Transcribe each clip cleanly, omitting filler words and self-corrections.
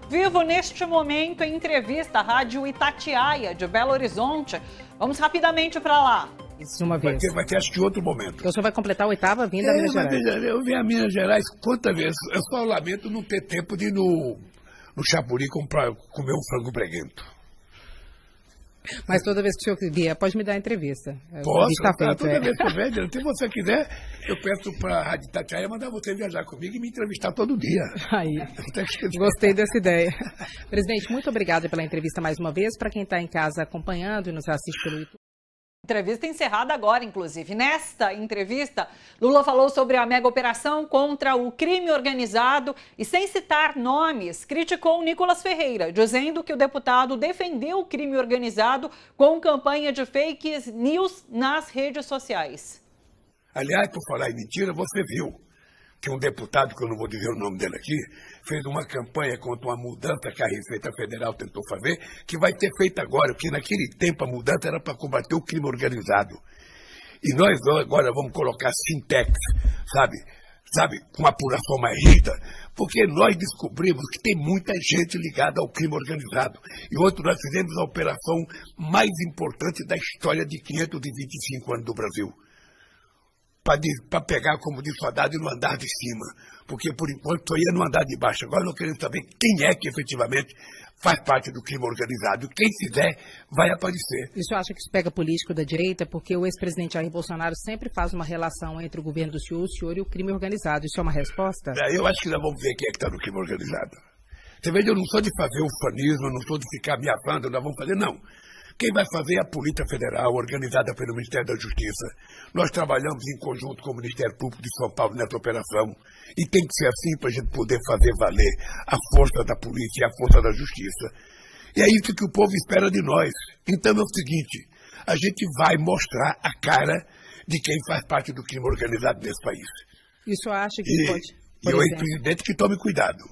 vivo neste momento em entrevista à Rádio Itatiaia, de Belo Horizonte. Vamos rapidamente para lá. Isso uma vez. Vai ter acho que outro momento. Então o senhor vai completar a 8ª vinda a Minas Gerais. Eu vim a Minas Gerais quantas vezes? Eu só lamento não ter tempo de ir no Chapuri comprar, comer um frango preguento. Mas toda vez que o senhor vier, pode me dar entrevista. Posso, toda vez que eu vier. Se você quiser, eu peço para a Rádio Itatiaia mandar você viajar comigo e me entrevistar todo dia. Aí, gostei dessa ideia. Presidente, muito obrigada pela entrevista mais uma vez. Para quem está em casa acompanhando e nos assiste pelo YouTube. Entrevista encerrada agora, inclusive. Nesta entrevista, Lula falou sobre a mega operação contra o crime organizado e, sem citar nomes, criticou Nicolas Ferreira, dizendo que o deputado defendeu o crime organizado com campanha de fake news nas redes sociais. Aliás, por falar em mentira, você viu que um deputado, que eu não vou dizer o nome dele aqui, fez uma campanha contra uma mudança que a Receita Federal tentou fazer, que vai ter feito agora, porque naquele tempo a mudança era para combater o crime organizado. E nós agora vamos colocar Sintex, sabe, com uma apuração mais rígida, porque nós descobrimos que tem muita gente ligada ao crime organizado. E outro, nós fizemos a operação mais importante da história de 525 anos do Brasil. Para pegar como dissuadado no andar de cima. Porque, por enquanto, só ia no andar de baixo. Agora não querendo saber quem é que efetivamente faz parte do crime organizado. Quem fizer, vai aparecer. E o senhor acha que isso pega político da direita? Porque o ex-presidente Jair Bolsonaro sempre faz uma relação entre o governo do senhor e o crime organizado. Isso é uma resposta? Eu acho que nós vamos ver quem é que está no crime organizado. Você veja, eu não sou de fazer ufanismo, eu não sou de ficar me afando, nós vamos fazer, não. Quem vai fazer é a Polícia Federal, organizada pelo Ministério da Justiça. Nós trabalhamos em conjunto com o Ministério Público de São Paulo nessa operação. E tem que ser assim para a gente poder fazer valer a força da polícia e a força da justiça. E é isso que o povo espera de nós. Então é o seguinte, a gente vai mostrar a cara de quem faz parte do crime organizado nesse país. E o senhor acha que pode... E o ex-presidente que tome cuidado.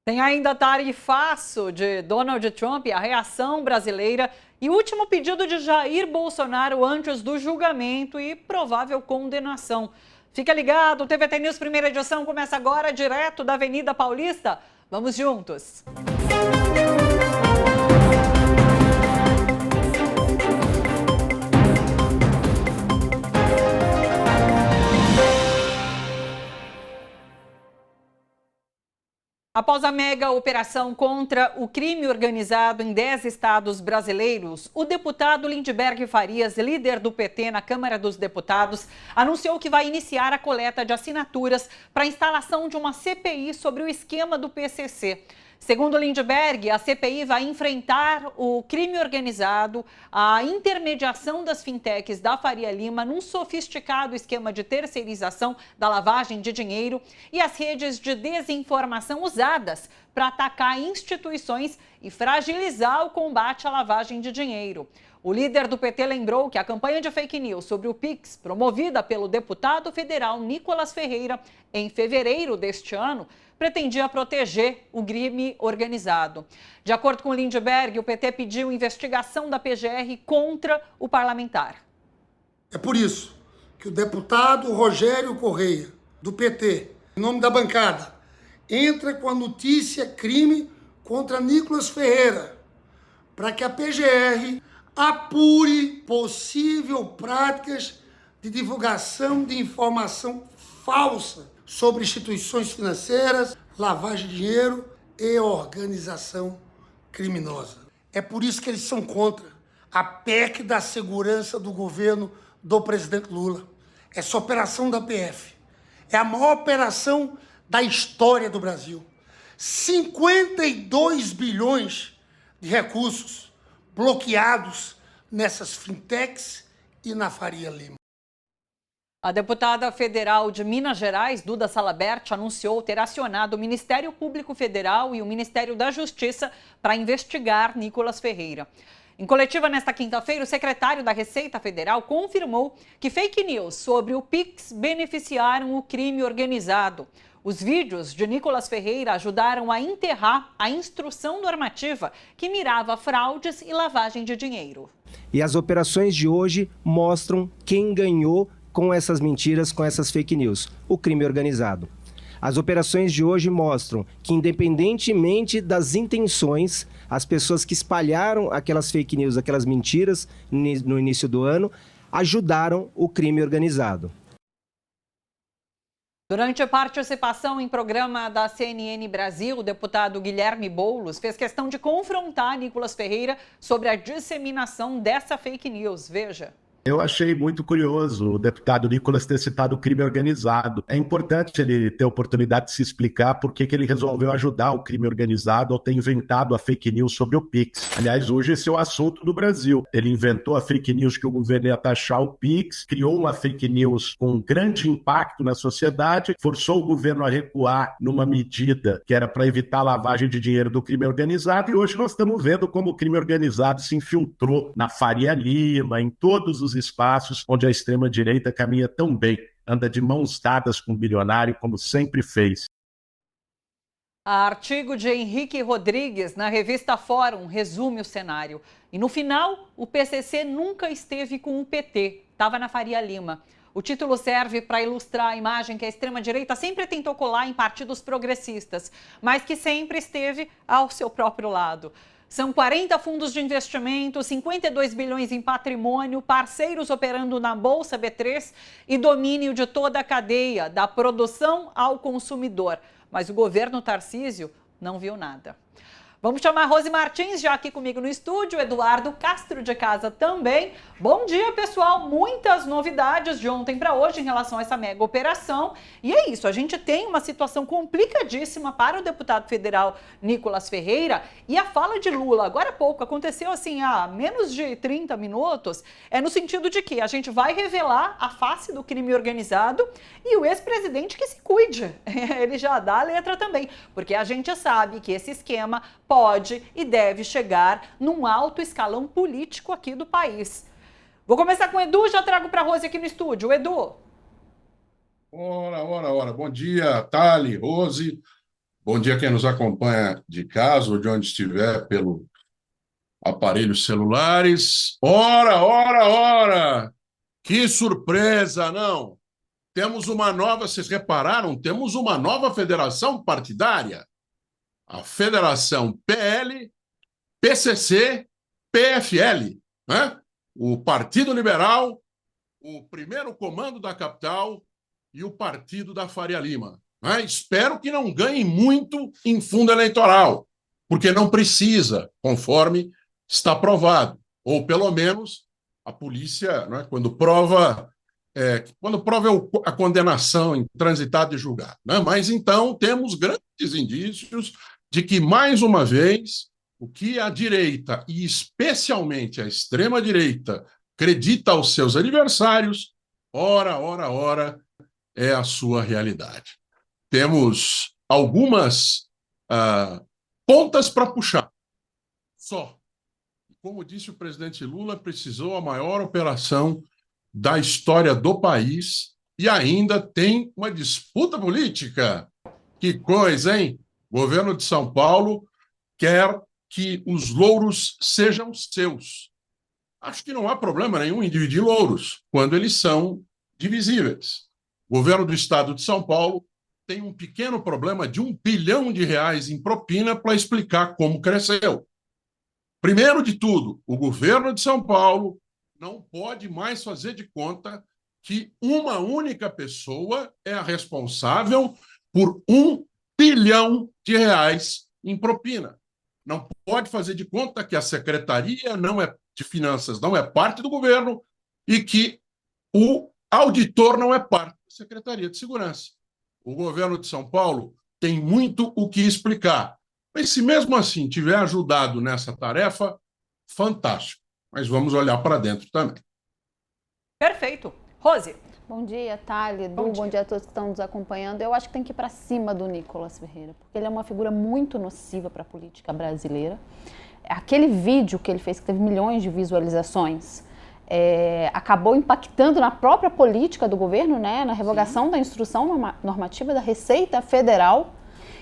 Tem ainda tarifaço de Donald Trump, a reação brasileira e o último pedido de Jair Bolsonaro antes do julgamento e provável condenação. Fica ligado, o TVT News primeira edição começa agora direto da Avenida Paulista. Vamos juntos! Após a mega operação contra o crime organizado em 10 estados brasileiros, o deputado Lindbergh Farias, líder do PT na Câmara dos Deputados, anunciou que vai iniciar a coleta de assinaturas para a instalação de uma CPI sobre o esquema do PCC. Segundo Lindbergh, a CPI vai enfrentar o crime organizado, a intermediação das fintechs da Faria Lima num sofisticado esquema de terceirização da lavagem de dinheiro e as redes de desinformação usadas para atacar instituições e fragilizar o combate à lavagem de dinheiro. O líder do PT lembrou que a campanha de fake news sobre o Pix, promovida pelo deputado federal Nicolas Ferreira em fevereiro deste ano, pretendia proteger o crime organizado. De acordo com Lindbergh, o PT pediu investigação da PGR contra o parlamentar. É por isso que o deputado Rogério Correia, do PT, em nome da bancada, entra com a notícia crime contra Nicolas Ferreira, para que a PGR apure possível práticas de divulgação de informação falsa sobre instituições financeiras, lavagem de dinheiro e organização criminosa. É por isso que eles são contra a PEC da segurança do governo do presidente Lula. Essa operação da PF é a maior operação da história do Brasil. 52 bilhões de recursos bloqueados nessas fintechs e na Faria Lima. A deputada federal de Minas Gerais, Duda Salabert, anunciou ter acionado o Ministério Público Federal e o Ministério da Justiça para investigar Nicolas Ferreira. Em coletiva nesta quinta-feira, o secretário da Receita Federal confirmou que fake news sobre o Pix beneficiaram o crime organizado. Os vídeos de Nicolas Ferreira ajudaram a enterrar a instrução normativa que mirava fraudes e lavagem de dinheiro. E as operações de hoje mostram quem ganhou com essas mentiras, com essas fake news, o crime organizado. As operações de hoje mostram que, independentemente das intenções, as pessoas que espalharam aquelas fake news, aquelas mentiras no início do ano, ajudaram o crime organizado. Durante a participação em programa da CNN Brasil, o deputado Guilherme Boulos fez questão de confrontar Nicolas Ferreira sobre a disseminação dessa fake news. Veja. Eu achei muito curioso o deputado Nicolas ter citado o crime organizado. É importante ele ter a oportunidade de se explicar por que ele resolveu ajudar o crime organizado ao ter inventado a fake news sobre o Pix. Aliás, hoje esse é o assunto do Brasil. Ele inventou a fake news que o governo ia taxar o Pix, criou uma fake news com grande impacto na sociedade, forçou o governo a recuar numa medida que era para evitar a lavagem de dinheiro do crime organizado, e hoje nós estamos vendo como o crime organizado se infiltrou na Faria Lima, em todos os espaços onde a extrema-direita caminha tão bem, anda de mãos dadas com o bilionário, como sempre fez. Artigo de Henrique Rodrigues na revista Fórum resume o cenário. E no final, o PCC nunca esteve com o PT, estava na Faria Lima. O título serve para ilustrar a imagem que a extrema-direita sempre tentou colar em partidos progressistas, mas que sempre esteve ao seu próprio lado. São 40 fundos de investimento, 52 bilhões em patrimônio, parceiros operando na Bolsa B3 e domínio de toda a cadeia, da produção ao consumidor. Mas o governo Tarcísio não viu nada. Vamos chamar Rose Martins já aqui comigo no estúdio, Eduardo Castro de casa também. Bom dia, pessoal. Muitas novidades de ontem para hoje em relação a essa mega operação. E é isso, a gente tem uma situação complicadíssima para o deputado federal Nicolas Ferreira. E a fala de Lula, agora há pouco, aconteceu assim há menos de 30 minutos, é no sentido de que a gente vai revelar a face do crime organizado e o ex-presidente que se cuide. Ele já dá a letra também, porque a gente sabe que esse esquema pode e deve chegar num alto escalão político aqui do país. Vou começar com o Edu, já trago para a Rose aqui no estúdio. Edu. Ora. Bom dia, Thali, Rose. Bom dia quem nos acompanha de casa ou de onde estiver pelo aparelhos celulares. Ora. Que surpresa, não? Temos uma nova, vocês repararam? Temos uma nova federação partidária. A Federação PL, PCC, PFL, né? O Partido Liberal, o primeiro comando da capital e o Partido da Faria Lima. Né? Espero que não ganhem muito em fundo eleitoral, porque não precisa, conforme está provado. Ou, pelo menos, a polícia, né, quando prova a condenação em transitado e julgado. Né? Mas, então, temos grandes indícios de que, mais uma vez, o que a direita, e especialmente a extrema-direita, acredita aos seus adversários, ora, é a sua realidade. Temos algumas pontas para puxar. Só. Como disse o presidente Lula, precisou a maior operação da história do país e ainda tem uma disputa política. Que coisa, hein? O governo de São Paulo quer que os louros sejam seus. Acho que não há problema nenhum em dividir louros, quando eles são divisíveis. O governo do estado de São Paulo tem um pequeno problema de R$1 bilhão em propina para explicar como cresceu. Primeiro de tudo, o governo de São Paulo não pode mais fazer de conta que uma única pessoa é a responsável por R$1 bilhão em propina. Não pode fazer de conta que a Secretaria de Finanças não é parte do governo e que o auditor não é parte da Secretaria de Segurança. O governo de São Paulo tem muito o que explicar. Mas se mesmo assim tiver ajudado nessa tarefa, fantástico. Mas vamos olhar para dentro também. Perfeito. Rose. Bom dia, Thali, Edu, bom dia a todos que estão nos acompanhando. Eu acho que tem que ir para cima do Nicolas Ferreira, porque ele é uma figura muito nociva para a política brasileira. Aquele vídeo que ele fez, que teve milhões de visualizações, acabou impactando na própria política do governo, né, na revogação da instrução normativa da Receita Federal.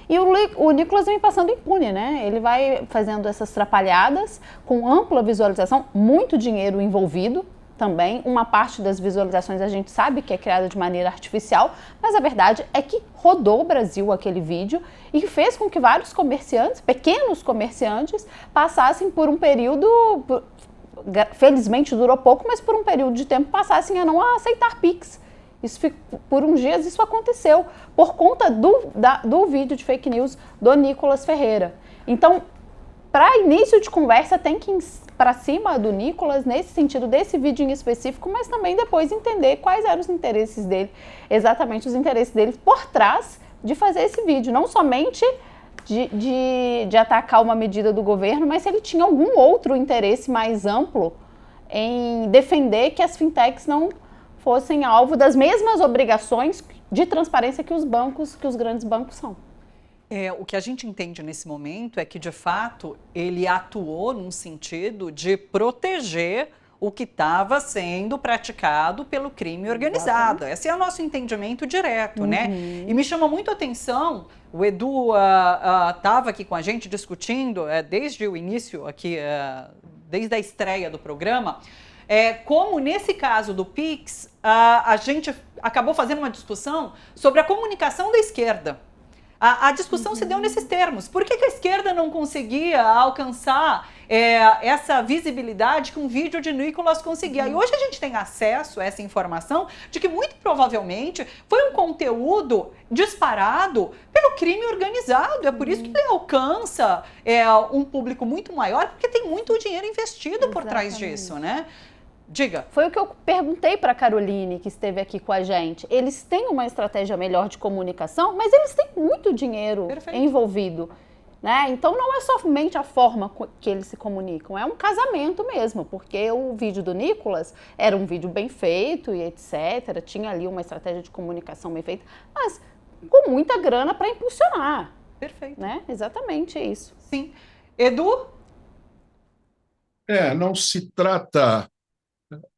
E o Nicolas vem passando impune, né? Ele vai fazendo essas trapalhadas com ampla visualização, muito dinheiro envolvido também. Uma parte das visualizações a gente sabe que é criada de maneira artificial, mas a verdade é que rodou o Brasil aquele vídeo e fez com que vários comerciantes, pequenos comerciantes, passassem por um período, felizmente durou pouco, mas por um período de tempo passassem a não aceitar Pix. Por uns dias isso aconteceu, por conta do vídeo de fake news do Nicolas Ferreira. Então, para início de conversa, tem que ir para cima do Nicolas, nesse sentido desse vídeo em específico, mas também depois entender quais eram os interesses dele, exatamente os interesses dele por trás de fazer esse vídeo. Não somente de atacar uma medida do governo, mas se ele tinha algum outro interesse mais amplo em defender que as fintechs não fossem alvo das mesmas obrigações de transparência que os grandes bancos são. O que a gente entende nesse momento é que, de fato, ele atuou num sentido de proteger o que estava sendo praticado pelo crime organizado. Esse é o nosso entendimento direto, né? E me chama muito a atenção, o Edu estava aqui com a gente discutindo, desde o início aqui, desde a estreia do programa, como nesse caso do Pix, a gente acabou fazendo uma discussão sobre a comunicação da esquerda. A discussão se deu nesses termos. Por que a esquerda não conseguia alcançar essa visibilidade que um vídeo de Nicolas conseguia? E hoje a gente tem acesso a essa informação de que muito provavelmente foi um conteúdo disparado pelo crime organizado. É por isso que ele alcança um público muito maior, porque tem muito dinheiro investido por trás disso, né? Diga. Foi o que eu perguntei para a Caroline, que esteve aqui com a gente. Eles têm uma estratégia melhor de comunicação, mas eles têm muito dinheiro envolvido, né? Então não é somente a forma que eles se comunicam, é um casamento mesmo, porque o vídeo do Nicolas era um vídeo bem feito e etc. Tinha ali uma estratégia de comunicação bem feita, mas com muita grana para impulsionar. Perfeito. Né? Exatamente isso. Sim. Edu? Não se trata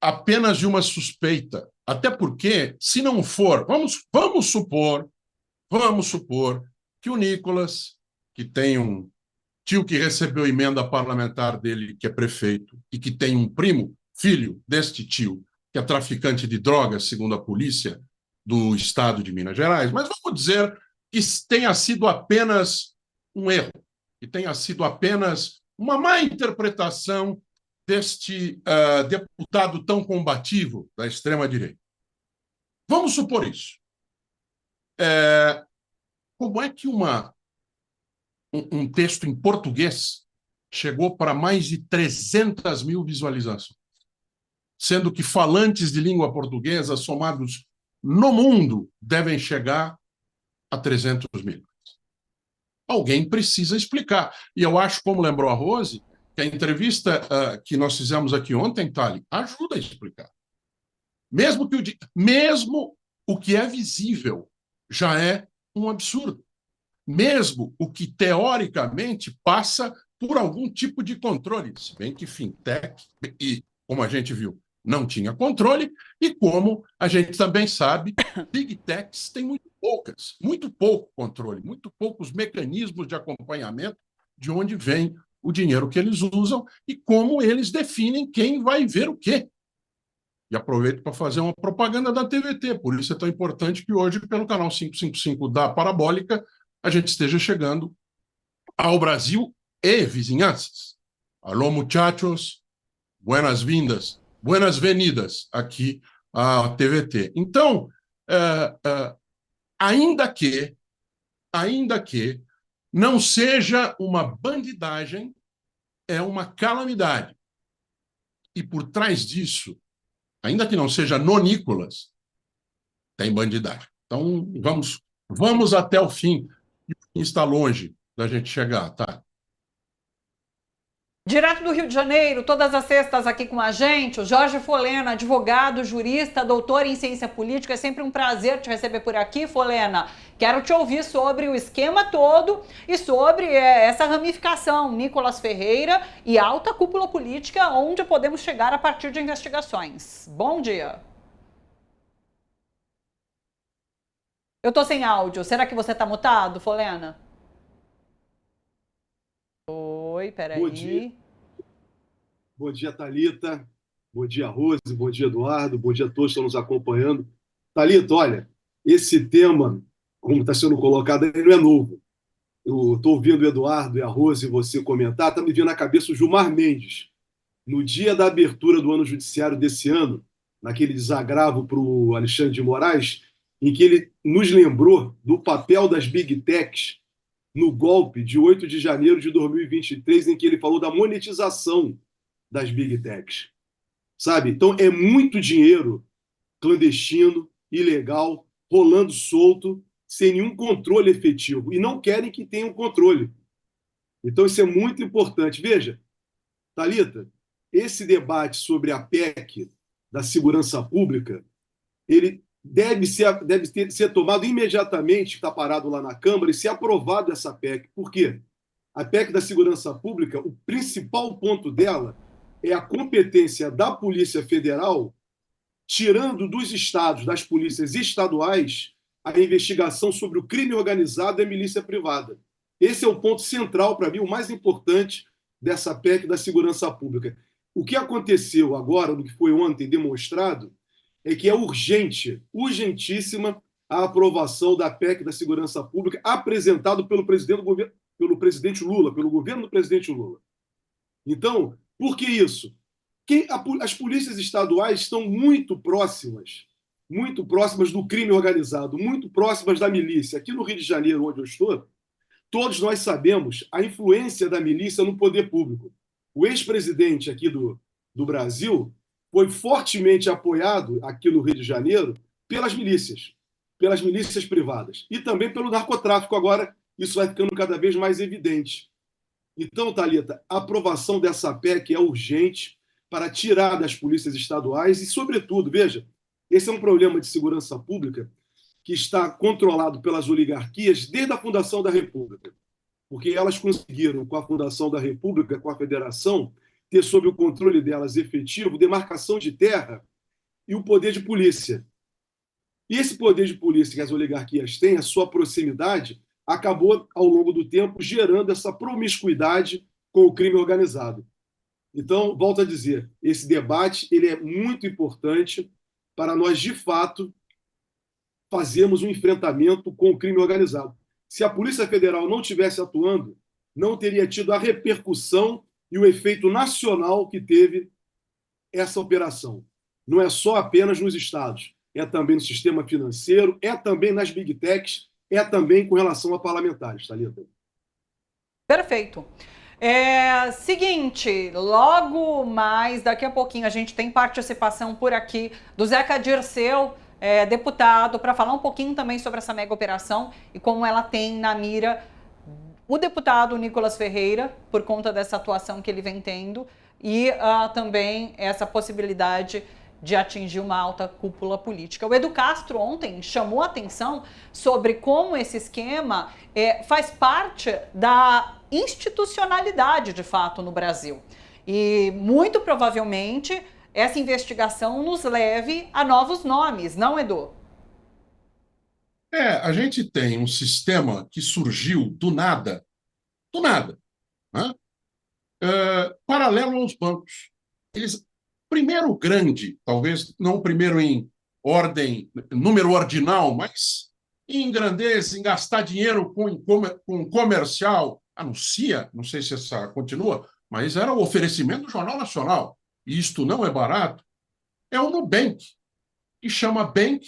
apenas de uma suspeita, até porque, se não for, vamos supor que o Nicolas, que tem um tio que recebeu emenda parlamentar dele, que é prefeito, e que tem um primo, filho deste tio, que é traficante de drogas, segundo a polícia do estado de Minas Gerais, mas vamos dizer que tenha sido apenas um erro, que tenha sido apenas uma má interpretação deste deputado tão combativo da extrema-direita. Vamos supor isso. Como é que um texto em português chegou para mais de 300 mil visualizações, sendo que falantes de língua portuguesa somados no mundo devem chegar a 300 mil? Alguém precisa explicar. E eu acho, como lembrou a Rose, que a entrevista que nós fizemos aqui ontem, Thali, ajuda a explicar. Mesmo o que é visível já é um absurdo. Mesmo o que, teoricamente, passa por algum tipo de controle. Se bem que fintech, e como a gente viu, não tinha controle, e como a gente também sabe, big techs têm muito pouco controle, muito poucos mecanismos de acompanhamento de onde vem o dinheiro que eles usam e como eles definem quem vai ver o quê. E aproveito para fazer uma propaganda da TVT, por isso é tão importante que hoje, pelo canal 555 da Parabólica, a gente esteja chegando ao Brasil e vizinhanças. Alô, muchachos, buenas-vindas, buenas-venidas aqui à TVT. Então, ainda que não seja uma bandidagem, é uma calamidade. E por trás disso, ainda que não seja no Nicolas, tem bandidagem. Então, vamos até o fim. Está longe da gente chegar, tá? Direto do Rio de Janeiro, todas as sextas aqui com a gente, o Jorge Folena, advogado, jurista, doutor em ciência política. É sempre um prazer te receber por aqui, Folena. Quero te ouvir sobre o esquema todo e sobre essa ramificação, Nicolas Ferreira e alta cúpula política, onde podemos chegar a partir de investigações. Bom dia. Eu tô sem áudio. Será que você tá mutado, Folena? Oi, peraí. Bom dia, Thalita. Bom dia, Rose. Bom dia, Eduardo. Bom dia a todos que estão nos acompanhando. Thalita, olha, esse tema, como está sendo colocado, ele não é novo. Eu estou ouvindo o Eduardo e a Rose e você comentar, está me vindo na cabeça o Gilmar Mendes. No dia da abertura do ano judiciário desse ano, naquele desagravo para o Alexandre de Moraes, em que ele nos lembrou do papel das Big Techs no golpe de 8 de janeiro de 2023, em que ele falou da monetização das Big Techs. Sabe? Então, é muito dinheiro clandestino, ilegal, rolando solto, sem nenhum controle efetivo. E não querem que tenha um controle. Então, isso é muito importante. Veja, Thalita, esse debate sobre a PEC da segurança pública, ele deve ser tomado imediatamente, está parado lá na Câmara, e ser aprovado essa PEC. Por quê? A PEC da segurança pública, o principal ponto dela é a competência da Polícia Federal, tirando dos estados, das polícias estaduais, a investigação sobre o crime organizado e a milícia privada. Esse é o ponto central, para mim, o mais importante dessa PEC da segurança pública. O que aconteceu agora, no que foi ontem demonstrado, é que é urgente, urgentíssima, a aprovação da PEC da segurança pública apresentado pelo presidente Lula, pelo governo do presidente Lula. Então, por que isso? As polícias estaduais estão muito próximas do crime organizado, muito próximas da milícia. Aqui no Rio de Janeiro, onde eu estou, todos nós sabemos a influência da milícia no poder público. O ex-presidente aqui do Brasil foi fortemente apoiado aqui no Rio de Janeiro pelas milícias privadas e também pelo narcotráfico. Agora, isso vai ficando cada vez mais evidente. Então, Thalita, a aprovação dessa PEC é urgente para tirar das polícias estaduais e, sobretudo, veja, esse é um problema de segurança pública que está controlado pelas oligarquias desde a fundação da República, porque elas conseguiram, com a fundação da República, com a Federação, ter sob o controle delas efetivo demarcação de terra e o poder de polícia. E esse poder de polícia que as oligarquias têm, a sua proximidade, acabou, ao longo do tempo, gerando essa promiscuidade com o crime organizado. Então, volto a dizer, esse debate ele é muito importante para nós, de fato, fazermos um enfrentamento com o crime organizado. Se a Polícia Federal não estivesse atuando, não teria tido a repercussão e o efeito nacional que teve essa operação. Não é só apenas nos estados, é também no sistema financeiro, é também nas Big Techs, é também com relação a parlamentares, Thalita. Perfeito. Seguinte, logo mais, daqui a pouquinho, a gente tem participação por aqui do Zeca Dirceu, deputado, para falar um pouquinho também sobre essa mega operação e como ela tem na mira o deputado Nicolas Ferreira, por conta dessa atuação que ele vem tendo, e também essa possibilidade de atingir uma alta cúpula política. O Edu Castro ontem chamou a atenção sobre como esse esquema faz parte da institucionalidade, de fato, no Brasil. E, muito provavelmente, essa investigação nos leve a novos nomes, não, Edu? A gente tem um sistema que surgiu do nada, né? Paralelo aos bancos. Primeiro grande, talvez não o primeiro em ordem, número ordinal, mas em grandeza, em gastar dinheiro com comercial, anuncia, não sei se essa continua, mas era o oferecimento do Jornal Nacional, e isto não é barato, é o Nubank, que chama Bank,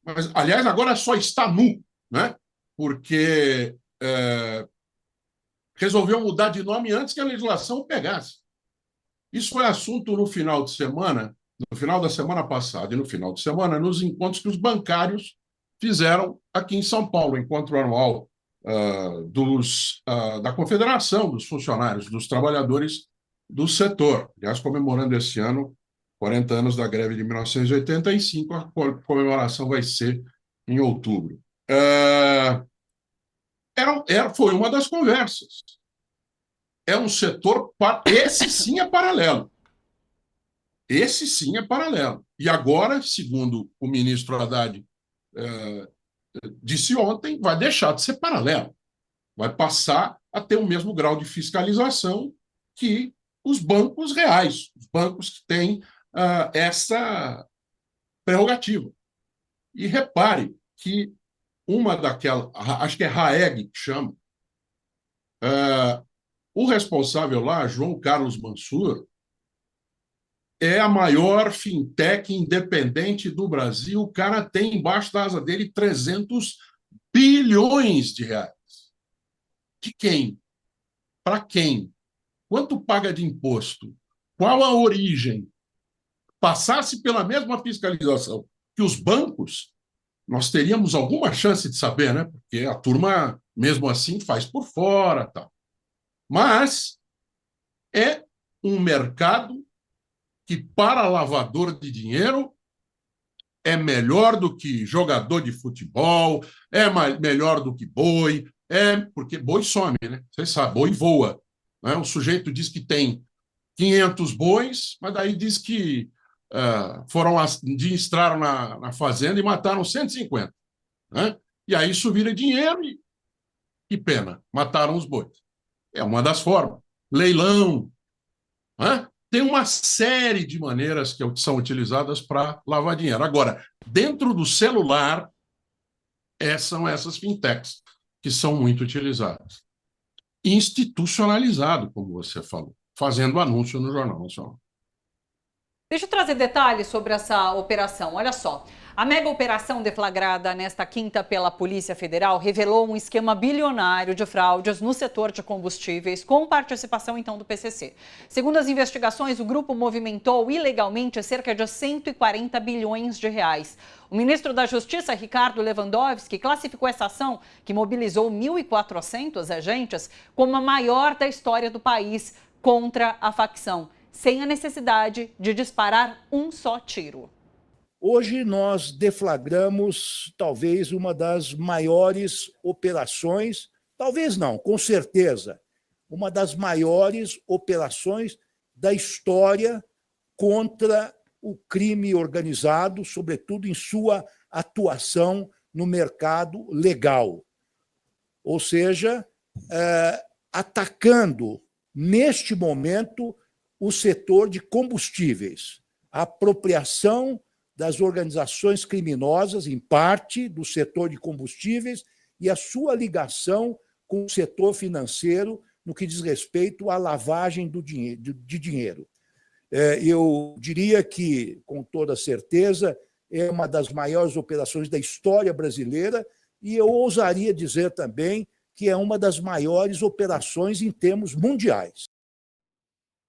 mas, aliás, agora só está nu, né? Porque resolveu mudar de nome antes que a legislação pegasse. Isso foi assunto no final da semana passada e no final de semana, nos encontros que os bancários fizeram aqui em São Paulo, encontro anual da Confederação dos Funcionários, dos Trabalhadores do Setor. Aliás, comemorando esse ano 40 anos da greve de 1985, a comemoração vai ser em outubro. Foi uma das conversas. É um setor, esse sim é paralelo. Esse sim é paralelo. E agora, segundo o ministro Haddad disse ontem, vai deixar de ser paralelo. Vai passar a ter o mesmo grau de fiscalização que os bancos reais, os bancos que têm essa prerrogativa. E repare que uma daquelas, acho que é Raeg que chama, o responsável lá, João Carlos Mansur, é a maior fintech independente do Brasil. O cara tem embaixo da asa dele 300 bilhões de reais. De quem? Para quem? Quanto paga de imposto? Qual a origem? Passasse pela mesma fiscalização que os bancos, nós teríamos alguma chance de saber, né? Porque a turma, mesmo assim, faz por fora. Tal. Mas é um mercado que, para lavador de dinheiro, é melhor do que jogador de futebol, é melhor do que boi, porque boi some, né? Vocês sabem, boi voa. Né? O sujeito diz que tem 500 bois, mas daí diz que entraram na fazenda e mataram 150. Né? E aí isso vira dinheiro e pena, mataram os bois. É uma das formas. Leilão. Né? Tem uma série de maneiras que são utilizadas para lavar dinheiro. Agora, dentro do celular, são essas fintechs que são muito utilizadas. Institucionalizado, como você falou, fazendo anúncio no Jornal Nacional. Deixa eu trazer detalhes sobre essa operação. Olha só, a mega operação deflagrada nesta quinta pela Polícia Federal revelou um esquema bilionário de fraudes no setor de combustíveis, com participação então do PCC. Segundo as investigações, o grupo movimentou ilegalmente cerca de 140 bilhões de reais. O ministro da Justiça, Ricardo Lewandowski, classificou essa ação, que mobilizou 1.400 agentes, como a maior da história do país contra a facção, sem a necessidade de disparar um só tiro. Hoje nós deflagramos talvez uma das maiores operações, talvez não, com certeza, uma das maiores operações da história contra o crime organizado, sobretudo em sua atuação no mercado legal. Ou seja, atacando, neste momento, o setor de combustíveis, a apropriação das organizações criminosas, em parte, do setor de combustíveis e a sua ligação com o setor financeiro no que diz respeito à lavagem de dinheiro. Eu diria que, com toda certeza, é uma das maiores operações da história brasileira e eu ousaria dizer também que é uma das maiores operações em termos mundiais.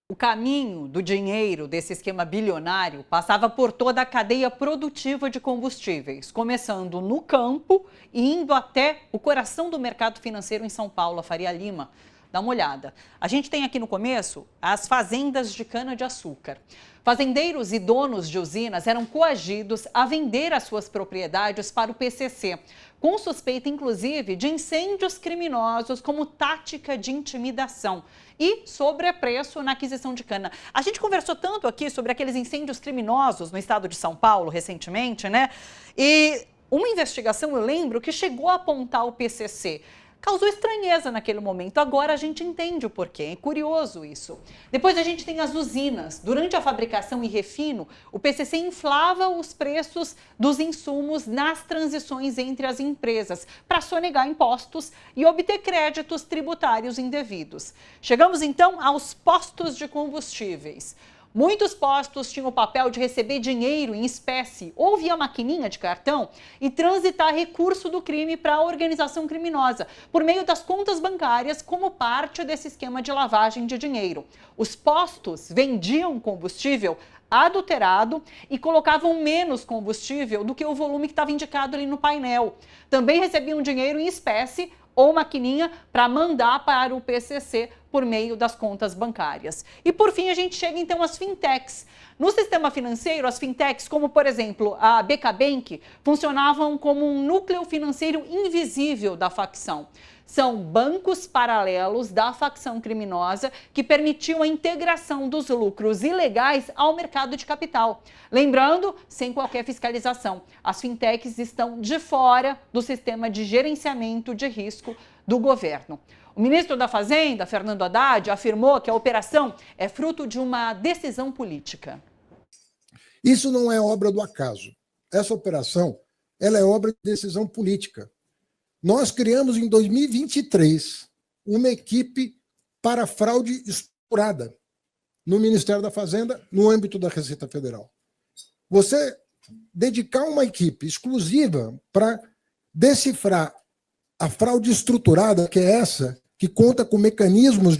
O caminho do dinheiro desse esquema bilionário passava por toda a cadeia produtiva de combustíveis, começando no campo e indo até o coração do mercado financeiro em São Paulo, a Faria Lima. Dá uma olhada. A gente tem aqui no começo as fazendas de cana-de-açúcar. Fazendeiros e donos de usinas eram coagidos a vender as suas propriedades para o PCC, com suspeita, inclusive, de incêndios criminosos como tática de intimidação e sobrepreço na aquisição de cana. A gente conversou tanto aqui sobre aqueles incêndios criminosos no estado de São Paulo recentemente, né? E uma investigação, eu lembro, que chegou a apontar o PCC. Causou estranheza naquele momento, agora a gente entende o porquê, é curioso isso. Depois a gente tem as usinas. Durante a fabricação e refino, o PCC inflava os preços dos insumos nas transições entre as empresas, para sonegar impostos e obter créditos tributários indevidos. Chegamos então aos postos de combustíveis. Muitos postos tinham o papel de receber dinheiro em espécie ou via maquininha de cartão e transitar recurso do crime para a organização criminosa, por meio das contas bancárias como parte desse esquema de lavagem de dinheiro. Os postos vendiam combustível adulterado e colocavam menos combustível do que o volume que estava indicado ali no painel. Também recebiam dinheiro em espécie ou maquininha para mandar para o PCC por meio das contas bancárias. E por fim, a gente chega então às fintechs. No sistema financeiro, as fintechs, como por exemplo a BK Bank, funcionavam como um núcleo financeiro invisível da facção. São bancos paralelos da facção criminosa que permitiam a integração dos lucros ilegais ao mercado de capital. Lembrando, sem qualquer fiscalização, as fintechs estão de fora do sistema de gerenciamento de risco do governo. O ministro da Fazenda, Fernando Haddad, afirmou que a operação é fruto de uma decisão política. Isso não é obra do acaso. Essa operação ela é obra de decisão política. Nós criamos em 2023 uma equipe para fraude estruturada no Ministério da Fazenda, no âmbito da Receita Federal. Você dedicar uma equipe exclusiva para decifrar a fraude estruturada, que é essa, que conta com mecanismos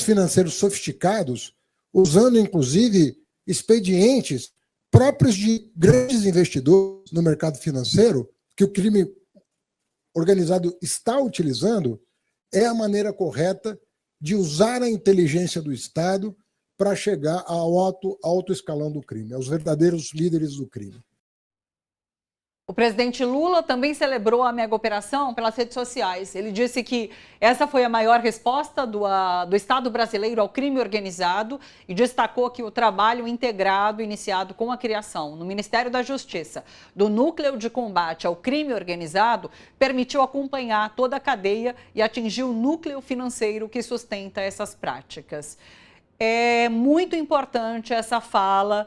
financeiros sofisticados, usando, inclusive, expedientes próprios de grandes investidores no mercado financeiro, que o crime organizado está utilizando, é a maneira correta de usar a inteligência do Estado para chegar ao alto escalão do crime, aos verdadeiros líderes do crime. O presidente Lula também celebrou a mega operação pelas redes sociais. Ele disse que essa foi a maior resposta do Estado brasileiro ao crime organizado e destacou que o trabalho integrado iniciado com a criação no Ministério da Justiça do Núcleo de Combate ao Crime Organizado permitiu acompanhar toda a cadeia e atingir o núcleo financeiro que sustenta essas práticas. É muito importante essa fala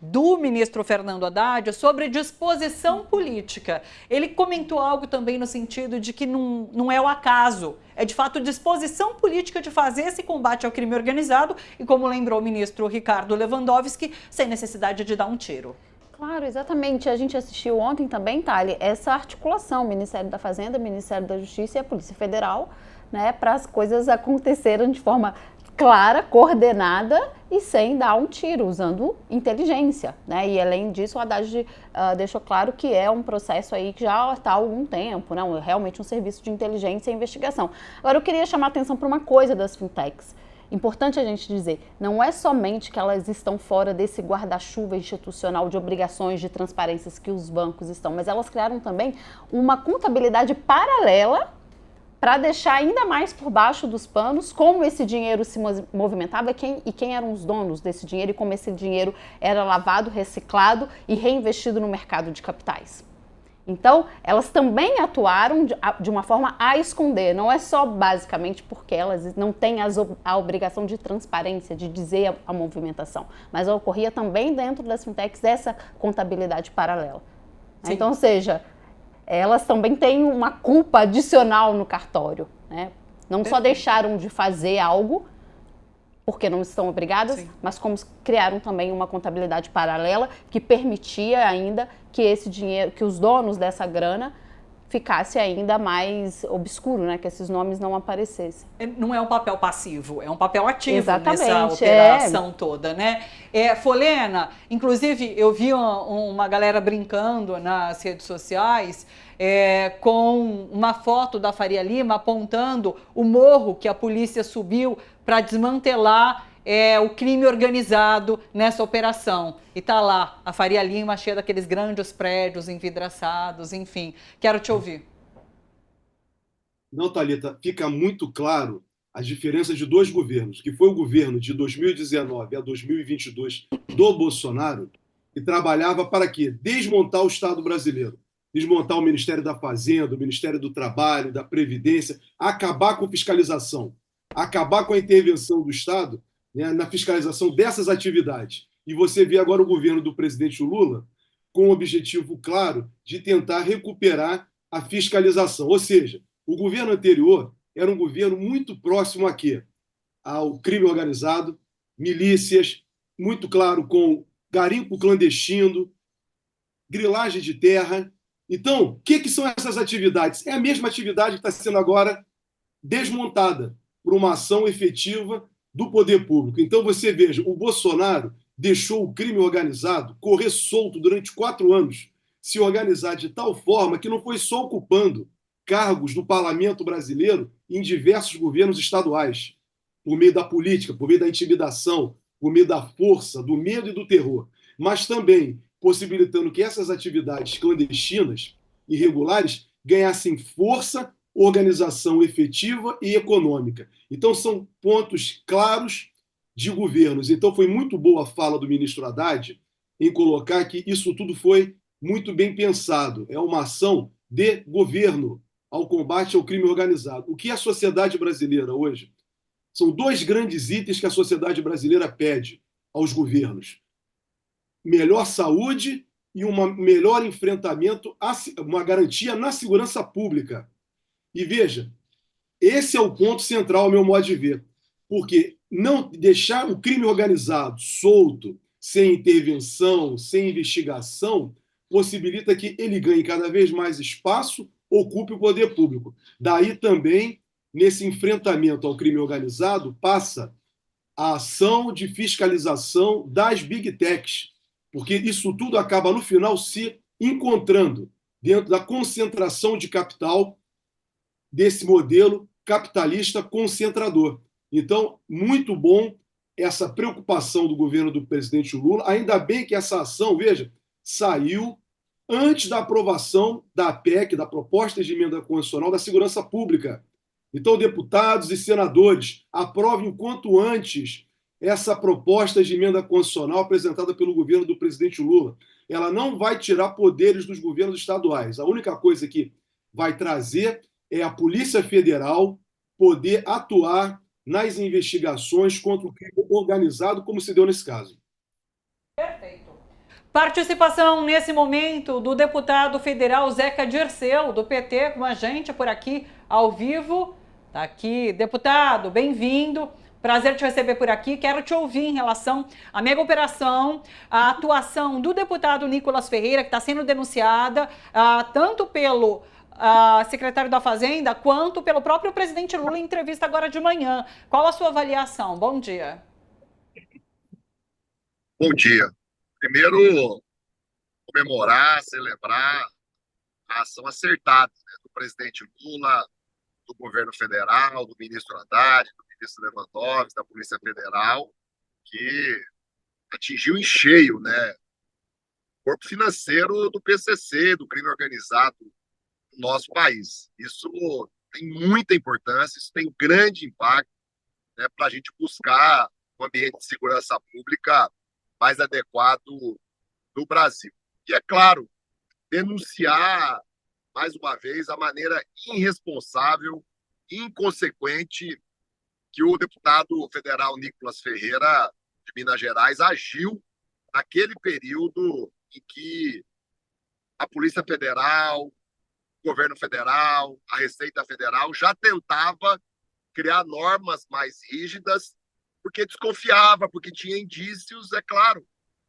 do ministro Fernando Haddad sobre disposição política. Ele comentou algo também no sentido de que não é o acaso, é de fato disposição política de fazer esse combate ao crime organizado e, como lembrou o ministro Ricardo Lewandowski, sem necessidade de dar um tiro. Claro, exatamente. A gente assistiu ontem também, Thali, essa articulação, Ministério da Fazenda, Ministério da Justiça e a Polícia Federal, né, para as coisas acontecerem de forma clara, coordenada e sem dar um tiro, usando inteligência, né? E além disso, o Haddad deixou claro que é um processo aí que já está há algum tempo, não? É realmente um serviço de inteligência e investigação. Agora, eu queria chamar a atenção para uma coisa das fintechs. Importante a gente dizer, não é somente que elas estão fora desse guarda-chuva institucional de obrigações de transparências que os bancos estão, mas elas criaram também uma contabilidade paralela para deixar ainda mais por baixo dos panos como esse dinheiro se movimentava e quem eram os donos desse dinheiro e como esse dinheiro era lavado, reciclado e reinvestido no mercado de capitais. Então, elas também atuaram de uma forma a esconder, não é só basicamente porque elas não têm a obrigação de transparência, de dizer a movimentação, mas ocorria também dentro das fintechs essa contabilidade paralela. Sim. Então, ou seja, elas também têm uma culpa adicional no cartório, né? Não só deixaram de fazer algo porque não estão obrigadas, sim, mas como criaram também uma contabilidade paralela que permitia ainda que esse dinheiro, que os donos dessa grana ficasse ainda mais obscuro, né? Que esses nomes não aparecessem. Não é um papel passivo, é um papel ativo. Exatamente, nessa operação toda, né? Folena, inclusive eu vi uma galera brincando nas redes sociais com uma foto da Faria Lima apontando o morro que a polícia subiu para desmantelar o crime organizado nessa operação. E tá lá, a Faria Lima cheia daqueles grandes prédios envidraçados, enfim. Quero te ouvir. Não, Thalita, fica muito claro as diferenças de dois governos, que foi o governo de 2019 a 2022 do Bolsonaro, que trabalhava para quê? Desmontar o Estado brasileiro, desmontar o Ministério da Fazenda, o Ministério do Trabalho, da Previdência, acabar com fiscalização, acabar com a intervenção do Estado, né, na fiscalização dessas atividades. E você vê agora o governo do presidente Lula com o objetivo claro de tentar recuperar a fiscalização. Ou seja, o governo anterior era um governo muito próximo a quê? Ao crime organizado, milícias, muito claro com garimpo clandestino, grilagem de terra. Então, o que são essas atividades? É a mesma atividade que está sendo agora desmontada por uma ação efetiva do poder público. Então, você veja, o Bolsonaro deixou o crime organizado correr solto durante 4 anos, se organizar de tal forma que não foi só ocupando cargos no parlamento brasileiro em diversos governos estaduais, por meio da política, por meio da intimidação, por meio da força, do medo e do terror, mas também possibilitando que essas atividades clandestinas, irregulares, ganhassem força, organização efetiva e econômica. Então, são pontos claros de governos. Então, foi muito boa a fala do ministro Haddad em colocar que isso tudo foi muito bem pensado. É uma ação de governo ao combate ao crime organizado. O que a sociedade brasileira hoje? São 2 grandes itens que a sociedade brasileira pede aos governos. melhor saúde e um melhor enfrentamento, uma garantia na segurança pública. E veja, esse é o ponto central, ao meu modo de ver, porque não deixar o crime organizado solto, sem intervenção, sem investigação, possibilita que ele ganhe cada vez mais espaço, ocupe o poder público. Daí também, nesse enfrentamento ao crime organizado, passa a ação de fiscalização das big techs, porque isso tudo acaba, no final, se encontrando dentro da concentração de capital desse modelo capitalista concentrador. Então, muito bom essa preocupação do governo do presidente Lula. Ainda bem que essa ação, veja, saiu antes da aprovação da PEC, da Proposta de Emenda Constitucional da Segurança Pública. Então, deputados e senadores, aprovem o quanto antes essa proposta de emenda constitucional apresentada pelo governo do presidente Lula. Ela não vai tirar poderes dos governos estaduais. A única coisa que vai trazer é a Polícia Federal poder atuar nas investigações contra o crime organizado, como se deu nesse caso. Perfeito. Participação nesse momento do deputado federal Zeca Dirceu, do PT, com a gente por aqui ao vivo. Está aqui, deputado, bem-vindo. Prazer te receber por aqui. Quero te ouvir em relação à mega operação, a atuação do deputado Nicolas Ferreira, que está sendo denunciada tanto pelo secretário da Fazenda, quanto pelo próprio presidente Lula em entrevista agora de manhã. Qual a sua avaliação? Bom dia. Bom dia. Primeiro, comemorar, celebrar a ação acertada, né, do presidente Lula, do governo federal, do ministro Haddad, do ministro Lewandowski, da Polícia Federal, que atingiu em cheio, né, o corpo financeiro do PCC, do crime organizado no nosso país. Isso tem muita importância, isso tem grande impacto, né, para a gente buscar um ambiente de segurança pública mais adequado do Brasil. E, é claro, denunciar, mais uma vez, a maneira irresponsável, inconsequente que o deputado federal Nicolas Ferreira, de Minas Gerais, agiu naquele período em que a Polícia Federal, o governo federal, a Receita Federal já tentava criar normas mais rígidas, porque desconfiava, porque tinha indícios, é claro,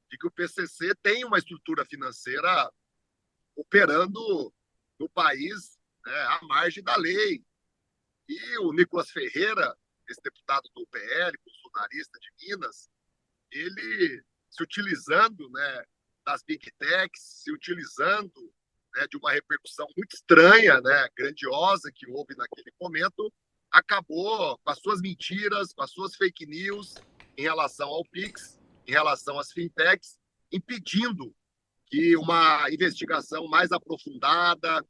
de que o PCC tem uma estrutura financeira operando no país, né, à margem da lei. E o Nicolas Ferreira, esse deputado do PL, bolsonarista de Minas, ele se utilizando, né, das big techs, se utilizando, né, de uma repercussão muito estranha, né, grandiosa que houve naquele momento, acabou com as suas mentiras, com as suas fake news em relação ao Pix, em relação às fintechs, impedindo que uma investigação mais aprofundada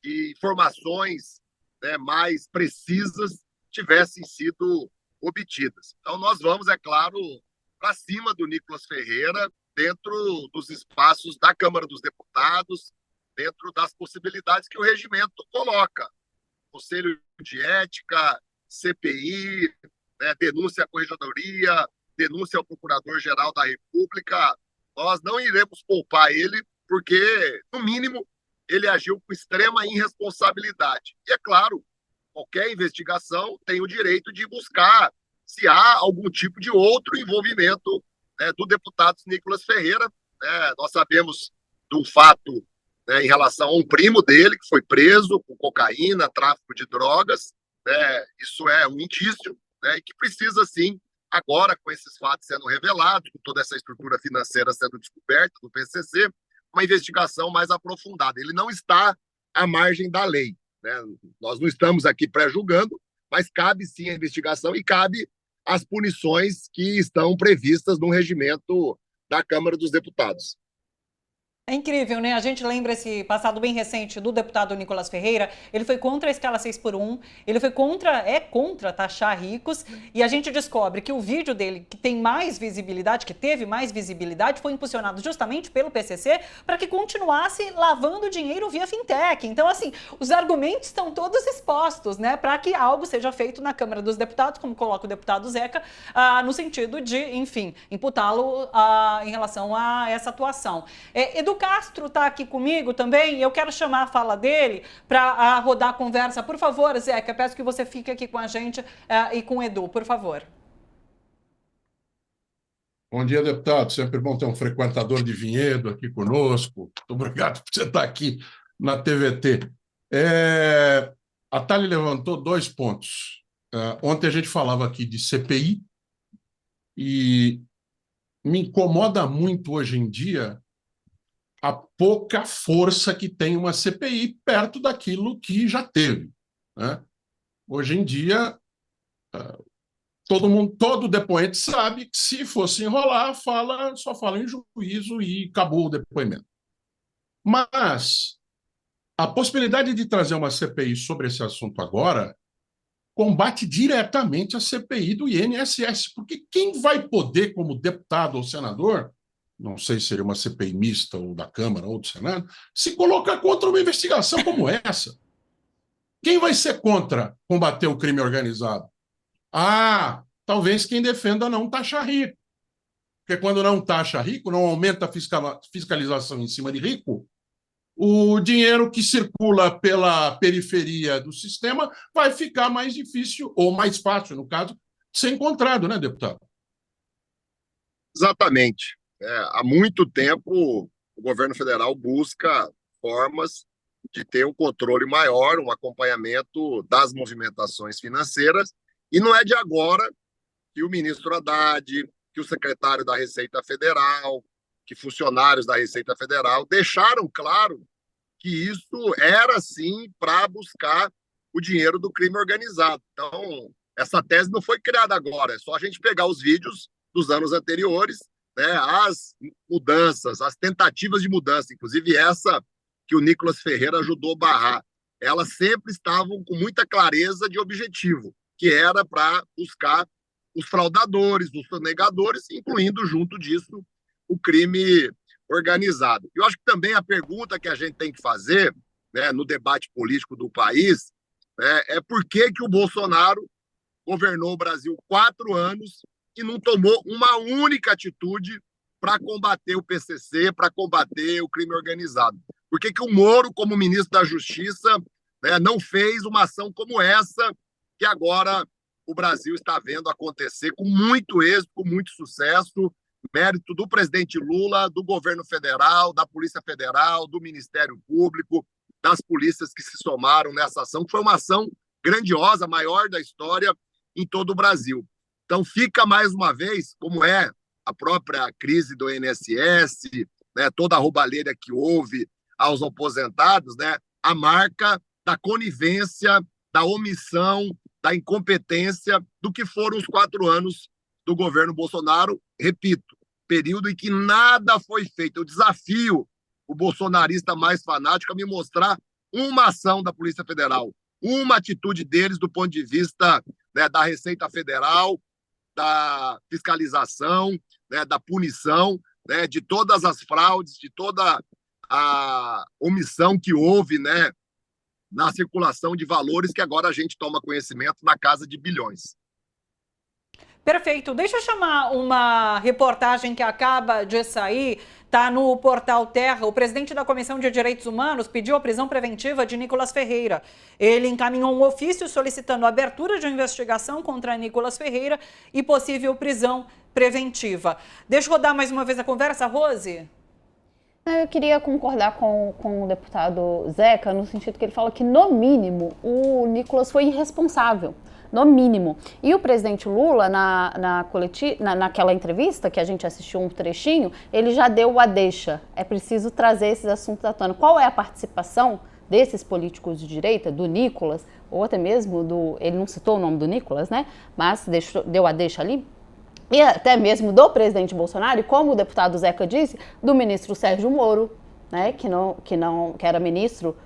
e informações, né, mais precisas tivessem sido obtidas. Então, nós vamos, é claro, para cima do Nicolas Ferreira, dentro dos espaços da Câmara dos Deputados, dentro das possibilidades que o regimento coloca. Conselho de Ética, CPI, né, denúncia à Corregedoria, denúncia ao Procurador-Geral da República. Nós não iremos poupar ele, porque, no mínimo, ele agiu com extrema irresponsabilidade. E, é claro, qualquer investigação tem o direito de buscar se há algum tipo de outro envolvimento, né, do deputado Nicolas Ferreira. Né? Nós sabemos do fato, né, em relação a um primo dele, que foi preso com cocaína, tráfico de drogas. Né? Isso é um indício, né, e que precisa, sim, agora, com esses fatos sendo revelados, com toda essa estrutura financeira sendo descoberta do PCC, uma investigação mais aprofundada. Ele não está à margem da lei. Né? Nós não estamos aqui pré-julgando, mas cabe sim a investigação e cabe as punições que estão previstas no regimento da Câmara dos Deputados. É incrível, né? A gente lembra esse passado bem recente do deputado Nicolas Ferreira. Ele foi contra a escala 6x1, ele foi contra taxar ricos, e a gente descobre que o vídeo dele, que tem mais visibilidade, que teve mais visibilidade, foi impulsionado justamente pelo PCC para que continuasse lavando dinheiro via fintech. Então, assim, os argumentos estão todos expostos, né? Para que algo seja feito na Câmara dos Deputados, como coloca o deputado Zeca, no sentido de, enfim, imputá-lo em relação a essa atuação. Edu Castro está aqui comigo também, eu quero chamar a fala dele para rodar a conversa. Por favor, Zeca, peço que você fique aqui com a gente e com o Edu, por favor. Bom dia, deputado. Sempre bom ter um frequentador de Vinhedo aqui conosco. Muito obrigado por você estar aqui na TVT. A Thali levantou 2 pontos. Ontem a gente falava aqui de CPI e me incomoda muito hoje em dia a pouca força que tem uma CPI perto daquilo que já teve, né? Hoje em dia, todo depoente sabe que se fosse enrolar, só fala em juízo e acabou o depoimento. Mas a possibilidade de trazer uma CPI sobre esse assunto agora combate diretamente a CPI do INSS, porque quem vai poder, como deputado ou senador, não sei se seria uma CPI mista ou da Câmara ou do Senado, se colocar contra uma investigação como essa? Quem vai ser contra combater o crime organizado? Talvez quem defenda não taxar rico. Porque quando não taxa rico, não aumenta a fiscalização em cima de rico, o dinheiro que circula pela periferia do sistema vai ficar mais difícil, ou mais fácil, no caso, de ser encontrado, né, deputado? Exatamente. Há muito tempo, o governo federal busca formas de ter um controle maior, um acompanhamento das movimentações financeiras, e não é de agora que o ministro Haddad, que o secretário da Receita Federal, que funcionários da Receita Federal deixaram claro que isso era, sim, para buscar o dinheiro do crime organizado. Então, essa tese não foi criada agora, é só a gente pegar os vídeos dos anos anteriores, né, as mudanças, as tentativas de mudança, inclusive essa que o Nicolas Ferreira ajudou a barrar, elas sempre estavam com muita clareza de objetivo, que era para buscar os fraudadores, os sonegadores, incluindo junto disso o crime organizado. Eu acho que também a pergunta que a gente tem que fazer, né, no debate político do país, né, é por que o Bolsonaro governou o Brasil 4 anos e não tomou uma única atitude para combater o PCC, para combater o crime organizado. Por que o Moro, como ministro da Justiça, né, não fez uma ação como essa que agora o Brasil está vendo acontecer com muito êxito, com muito sucesso, mérito do presidente Lula, do governo federal, da Polícia Federal, do Ministério Público, das polícias que se somaram nessa ação, que foi uma ação grandiosa, maior da história em todo o Brasil. Então, fica mais uma vez, como é a própria crise do INSS, né, toda a roubalheira que houve aos aposentados, né, a marca da conivência, da omissão, da incompetência do que foram os 4 anos do governo Bolsonaro, repito, período em que nada foi feito. Eu desafio o bolsonarista mais fanático a me mostrar uma ação da Polícia Federal, uma atitude deles do ponto de vista, né, da Receita Federal, da fiscalização, né, da punição, né, de todas as fraudes, de toda a omissão que houve, né, na circulação de valores que agora a gente toma conhecimento na casa de bilhões. Perfeito. Deixa eu chamar uma reportagem que acaba de sair, está no portal Terra. O presidente da Comissão de Direitos Humanos pediu a prisão preventiva de Nicolas Ferreira. Ele encaminhou um ofício solicitando a abertura de uma investigação contra Nicolas Ferreira e possível prisão preventiva. Deixa eu rodar mais uma vez a conversa, Rose. Eu queria concordar com o deputado Zeca, no sentido que ele fala que, no mínimo, o Nicolas foi irresponsável. No mínimo. E o presidente Lula, naquela entrevista, que a gente assistiu um trechinho, ele já deu a deixa. É preciso trazer esses assuntos à tona. Qual é a participação desses políticos de direita, do Nicolas, ou até mesmo ele não citou o nome do Nicolas, né? Mas deu a deixa ali. E até mesmo do presidente Bolsonaro, e como o deputado Zeca disse, do ministro Sérgio Moro, né, que era ministro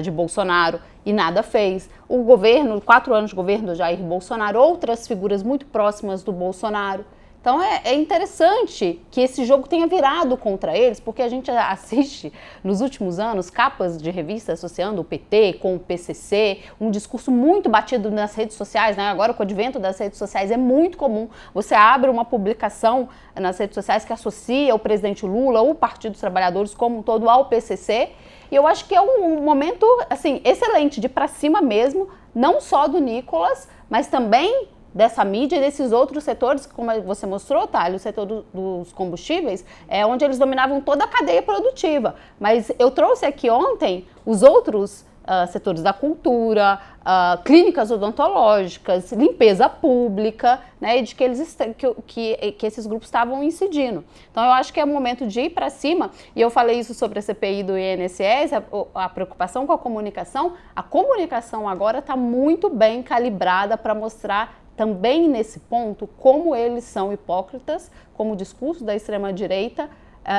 de Bolsonaro e nada fez. O governo, 4 anos de governo do Jair Bolsonaro, outras figuras muito próximas do Bolsonaro. Então é interessante que esse jogo tenha virado contra eles, porque a gente assiste nos últimos anos capas de revistas associando o PT com o PCC, um discurso muito batido nas redes sociais, né? Agora com o advento das redes sociais é muito comum. Você abre uma publicação nas redes sociais que associa o presidente Lula ou o Partido dos Trabalhadores como um todo ao PCC, e eu acho que é um momento assim, excelente de ir para cima mesmo, não só do Nicolas, mas também dessa mídia e desses outros setores, como você mostrou, Thalio, o setor dos combustíveis, onde eles dominavam toda a cadeia produtiva. Mas eu trouxe aqui ontem os outros setores da cultura, clínicas odontológicas, limpeza pública, né, e de que esses grupos estavam incidindo. Então, eu acho que é o momento de ir para cima, e eu falei isso sobre a CPI do INSS, a preocupação com a comunicação agora está muito bem calibrada para mostrar também nesse ponto como eles são hipócritas, como o discurso da extrema-direita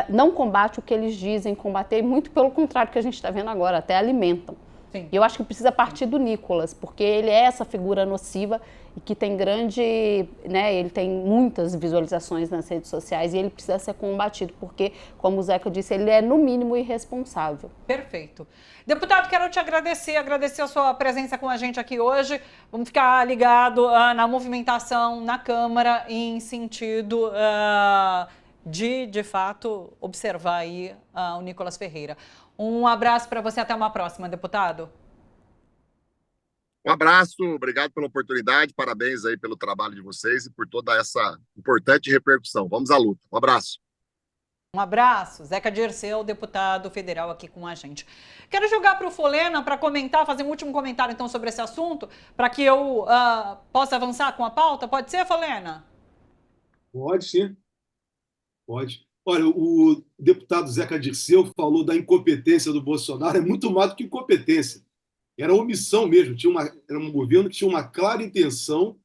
não combate o que eles dizem combater, muito pelo contrário que a gente está vendo agora, até alimentam. Sim. E eu acho que precisa partir do Nicolas, porque ele é essa figura nociva e que tem ele tem muitas visualizações nas redes sociais e ele precisa ser combatido, porque, como o Zeca disse, ele é no mínimo irresponsável. Perfeito. Deputado, quero te agradecer a sua presença com a gente aqui hoje. Vamos ficar ligado na movimentação na Câmara em sentido de fato, observar aí o Nicolas Ferreira. Um abraço para você, até uma próxima, deputado. Um abraço, obrigado pela oportunidade, parabéns aí pelo trabalho de vocês e por toda essa importante repercussão. Vamos à luta. Um abraço. Um abraço. Zeca Dirceu, deputado federal aqui com a gente. Quero jogar para o Folena para comentar, fazer um último comentário então sobre esse assunto, para que eu possa avançar com a pauta. Pode ser, Folena? Pode sim. Pode. Olha, o deputado Zeca Dirceu falou da incompetência do Bolsonaro, é muito mais do que incompetência. Era omissão mesmo, era um governo que tinha uma clara intenção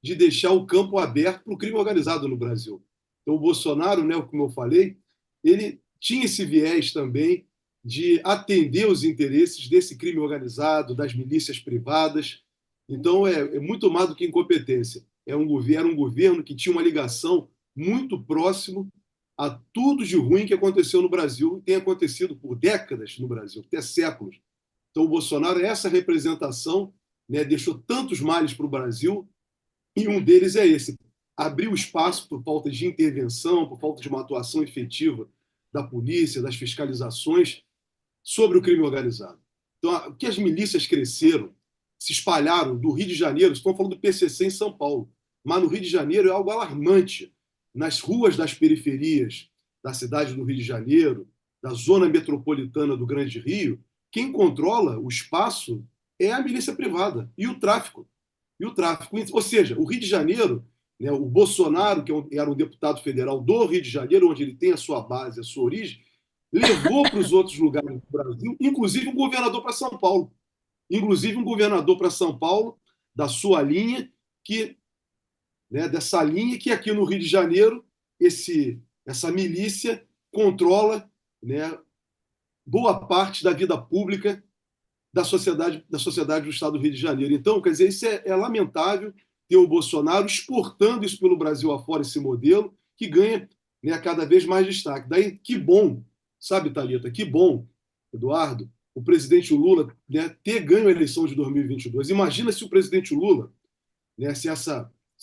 de deixar o campo aberto para o crime organizado no Brasil. Então, o Bolsonaro, né, como eu falei, ele tinha esse viés também de atender os interesses desse crime organizado, das milícias privadas. Então, é muito mais do que incompetência. Era um governo que tinha uma ligação muito próxima a tudo de ruim que aconteceu no Brasil e tem acontecido por décadas no Brasil, até séculos. Então, o Bolsonaro é essa representação, né, deixou tantos males para o Brasil, e um deles é esse: abriu espaço por falta de intervenção, por falta de uma atuação efetiva da polícia, das fiscalizações sobre o crime organizado. Então, que as milícias cresceram, se espalharam do Rio de Janeiro, estão falando do PCC em São Paulo, mas no Rio de Janeiro é algo alarmante. Nas ruas das periferias da cidade do Rio de Janeiro, da zona metropolitana do Grande Rio, quem controla o espaço é a milícia privada e o tráfico. Ou seja, o Rio de Janeiro, né, o Bolsonaro, que era um deputado federal do Rio de Janeiro, onde ele tem a sua base, a sua origem, levou para os outros lugares do Brasil, inclusive um governador para São Paulo. Da sua linha, dessa linha que aqui no Rio de Janeiro, essa milícia controla, né, boa parte da vida pública da sociedade do Estado do Rio de Janeiro. Então, quer dizer, isso é lamentável ter o Bolsonaro exportando isso pelo Brasil afora, esse modelo, que ganha, né, cada vez mais destaque. Daí, que bom, sabe, Thalita, que bom, Eduardo, o presidente Lula, né, ter ganho a eleição de 2022. Imagina se o presidente Lula, né, se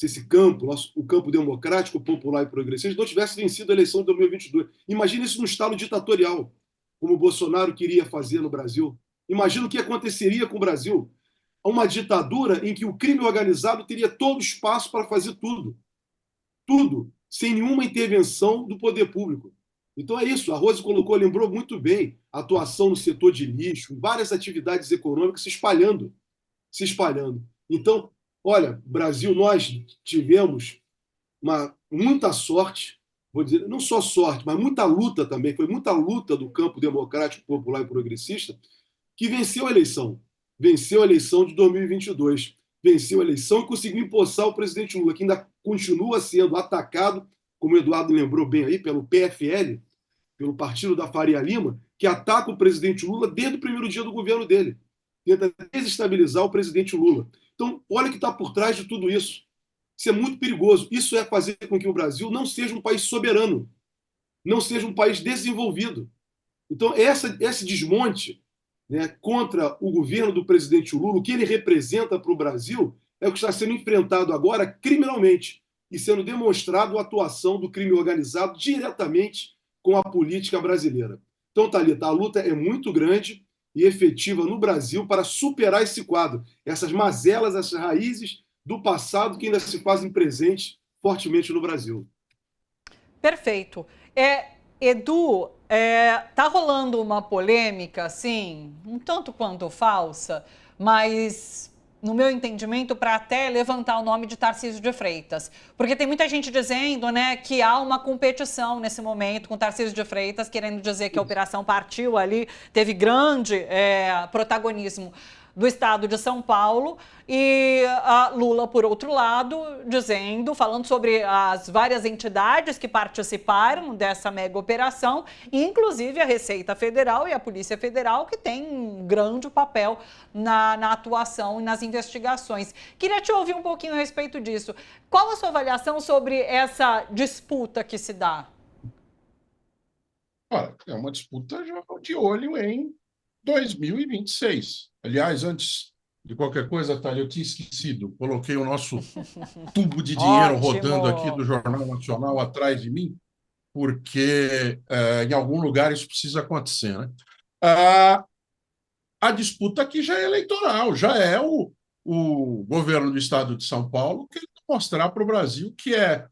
esse campo, o campo democrático, popular e progressista, não tivesse vencido a eleição de 2022. Imagina isso num estado ditatorial, como o Bolsonaro queria fazer no Brasil. Imagina o que aconteceria com o Brasil. Uma ditadura em que o crime organizado teria todo espaço para fazer tudo. Tudo, sem nenhuma intervenção do poder público. Então é isso, a Rose lembrou muito bem, a atuação no setor de lixo, várias atividades econômicas se espalhando. Então, olha, Brasil, nós tivemos muita sorte, vou dizer, não só sorte, mas muita luta também, foi muita luta do campo democrático, popular e progressista, que venceu a eleição de 2022, venceu a eleição e conseguiu empossar o presidente Lula, que ainda continua sendo atacado, como o Eduardo lembrou bem aí, pelo PFL, pelo partido da Faria Lima, que ataca o presidente Lula desde o primeiro dia do governo dele. Tenta desestabilizar o presidente Lula. Então, olha o que está por trás de tudo isso. Isso é muito perigoso. Isso é fazer com que o Brasil não seja um país soberano, não seja um país desenvolvido. Então, esse desmonte, né, contra o governo do presidente Lula, o que ele representa para o Brasil, é o que está sendo enfrentado agora criminalmente e sendo demonstrado a atuação do crime organizado diretamente com a política brasileira. Então, Thalita, a luta é muito grande e efetiva no Brasil para superar esse quadro, essas mazelas, essas raízes do passado que ainda se fazem presentes fortemente no Brasil. Perfeito. Edu, tá rolando uma polêmica, assim, um tanto quanto falsa, mas, no meu entendimento, para até levantar o nome de Tarcísio de Freitas. Porque tem muita gente dizendo, né, que há uma competição nesse momento com Tarcísio de Freitas, querendo dizer que a operação partiu ali, teve grande protagonismo do estado de São Paulo, e a Lula, por outro lado, falando sobre as várias entidades que participaram dessa mega operação, inclusive a Receita Federal e a Polícia Federal, que tem um grande papel na atuação e nas investigações. Queria te ouvir um pouquinho a respeito disso. Qual a sua avaliação sobre essa disputa que se dá? Olha, é uma disputa já de olho em 2026. Aliás, antes de qualquer coisa, Thalia, eu tinha esquecido. Coloquei o nosso tubo de dinheiro rodando aqui do Jornal Nacional atrás de mim, porque em algum lugar isso precisa acontecer, né? A disputa aqui já é eleitoral, já é o governo do estado de São Paulo querendo mostrar para o Brasil que é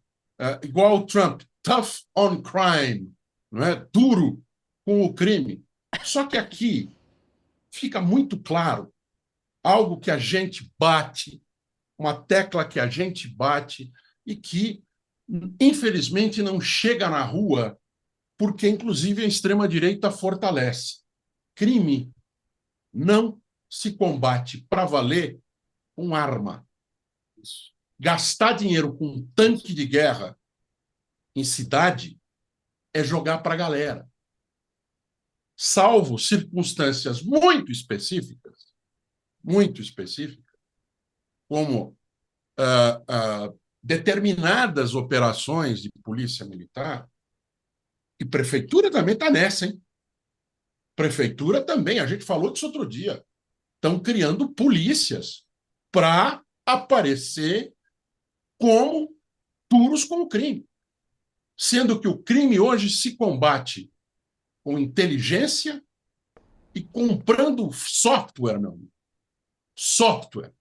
igual o Trump, tough on crime, não é? Duro com o crime. Só que aqui fica muito claro algo que a gente bate, uma tecla que a gente bate e que, infelizmente, não chega na rua, porque, inclusive, a extrema-direita fortalece. Crime não se combate para valer com arma. Gastar dinheiro com um tanque de guerra em cidade é jogar para a galera. Salvo circunstâncias muito específicas, como determinadas operações de polícia militar, e prefeitura também está nessa, hein? Prefeitura também, a gente falou disso outro dia, estão criando polícias para aparecer como duros com o crime. Sendo que o crime hoje se combate com inteligência e comprando software, meu amigo. Software.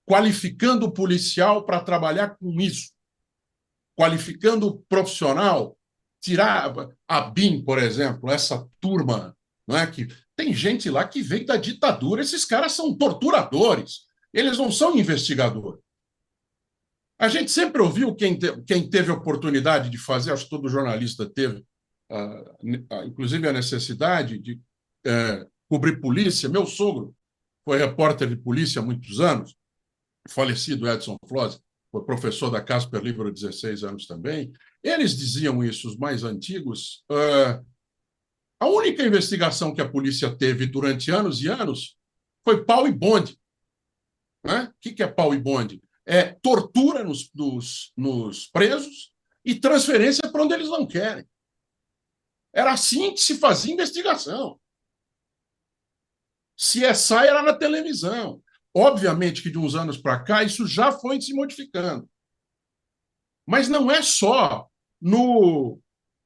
Qualificando o policial para trabalhar com isso. Qualificando o profissional. Tirar a BIM, por exemplo, essa turma, não é? Que tem gente lá que veio da ditadura, esses caras são torturadores, eles não são investigadores. A gente sempre ouviu quem teve a oportunidade de fazer, acho que todo jornalista teve, inclusive a necessidade de cobrir polícia. Meu sogro foi repórter de polícia há muitos anos, falecido Edson Flossi, foi professor da Casper Libero há 16 anos também. Eles diziam isso, os mais antigos. A única investigação que a polícia teve durante anos e anos foi pau e bonde. Né? O que é pau e bonde? É tortura nos presos e transferência para onde eles não querem. Era assim que se fazia investigação. CSI era na televisão. Obviamente que de uns anos para cá isso já foi se modificando. Mas não é só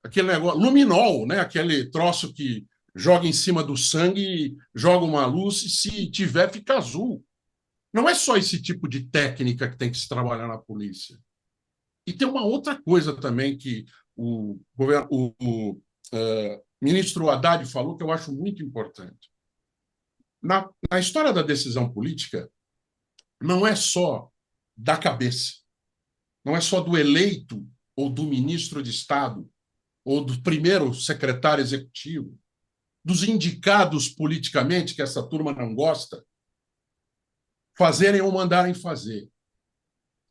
aquele negócio, luminol, né? Aquele troço que joga em cima do sangue, joga uma luz e se tiver fica azul. Não é só esse tipo de técnica que tem que se trabalhar na polícia. E tem uma outra coisa também que o ministro Haddad falou que eu acho muito importante. Na história da decisão política, não é só da cabeça, não é só do eleito ou do ministro de Estado ou do primeiro secretário executivo, dos indicados politicamente, que essa turma não gosta, fazerem ou mandarem fazer.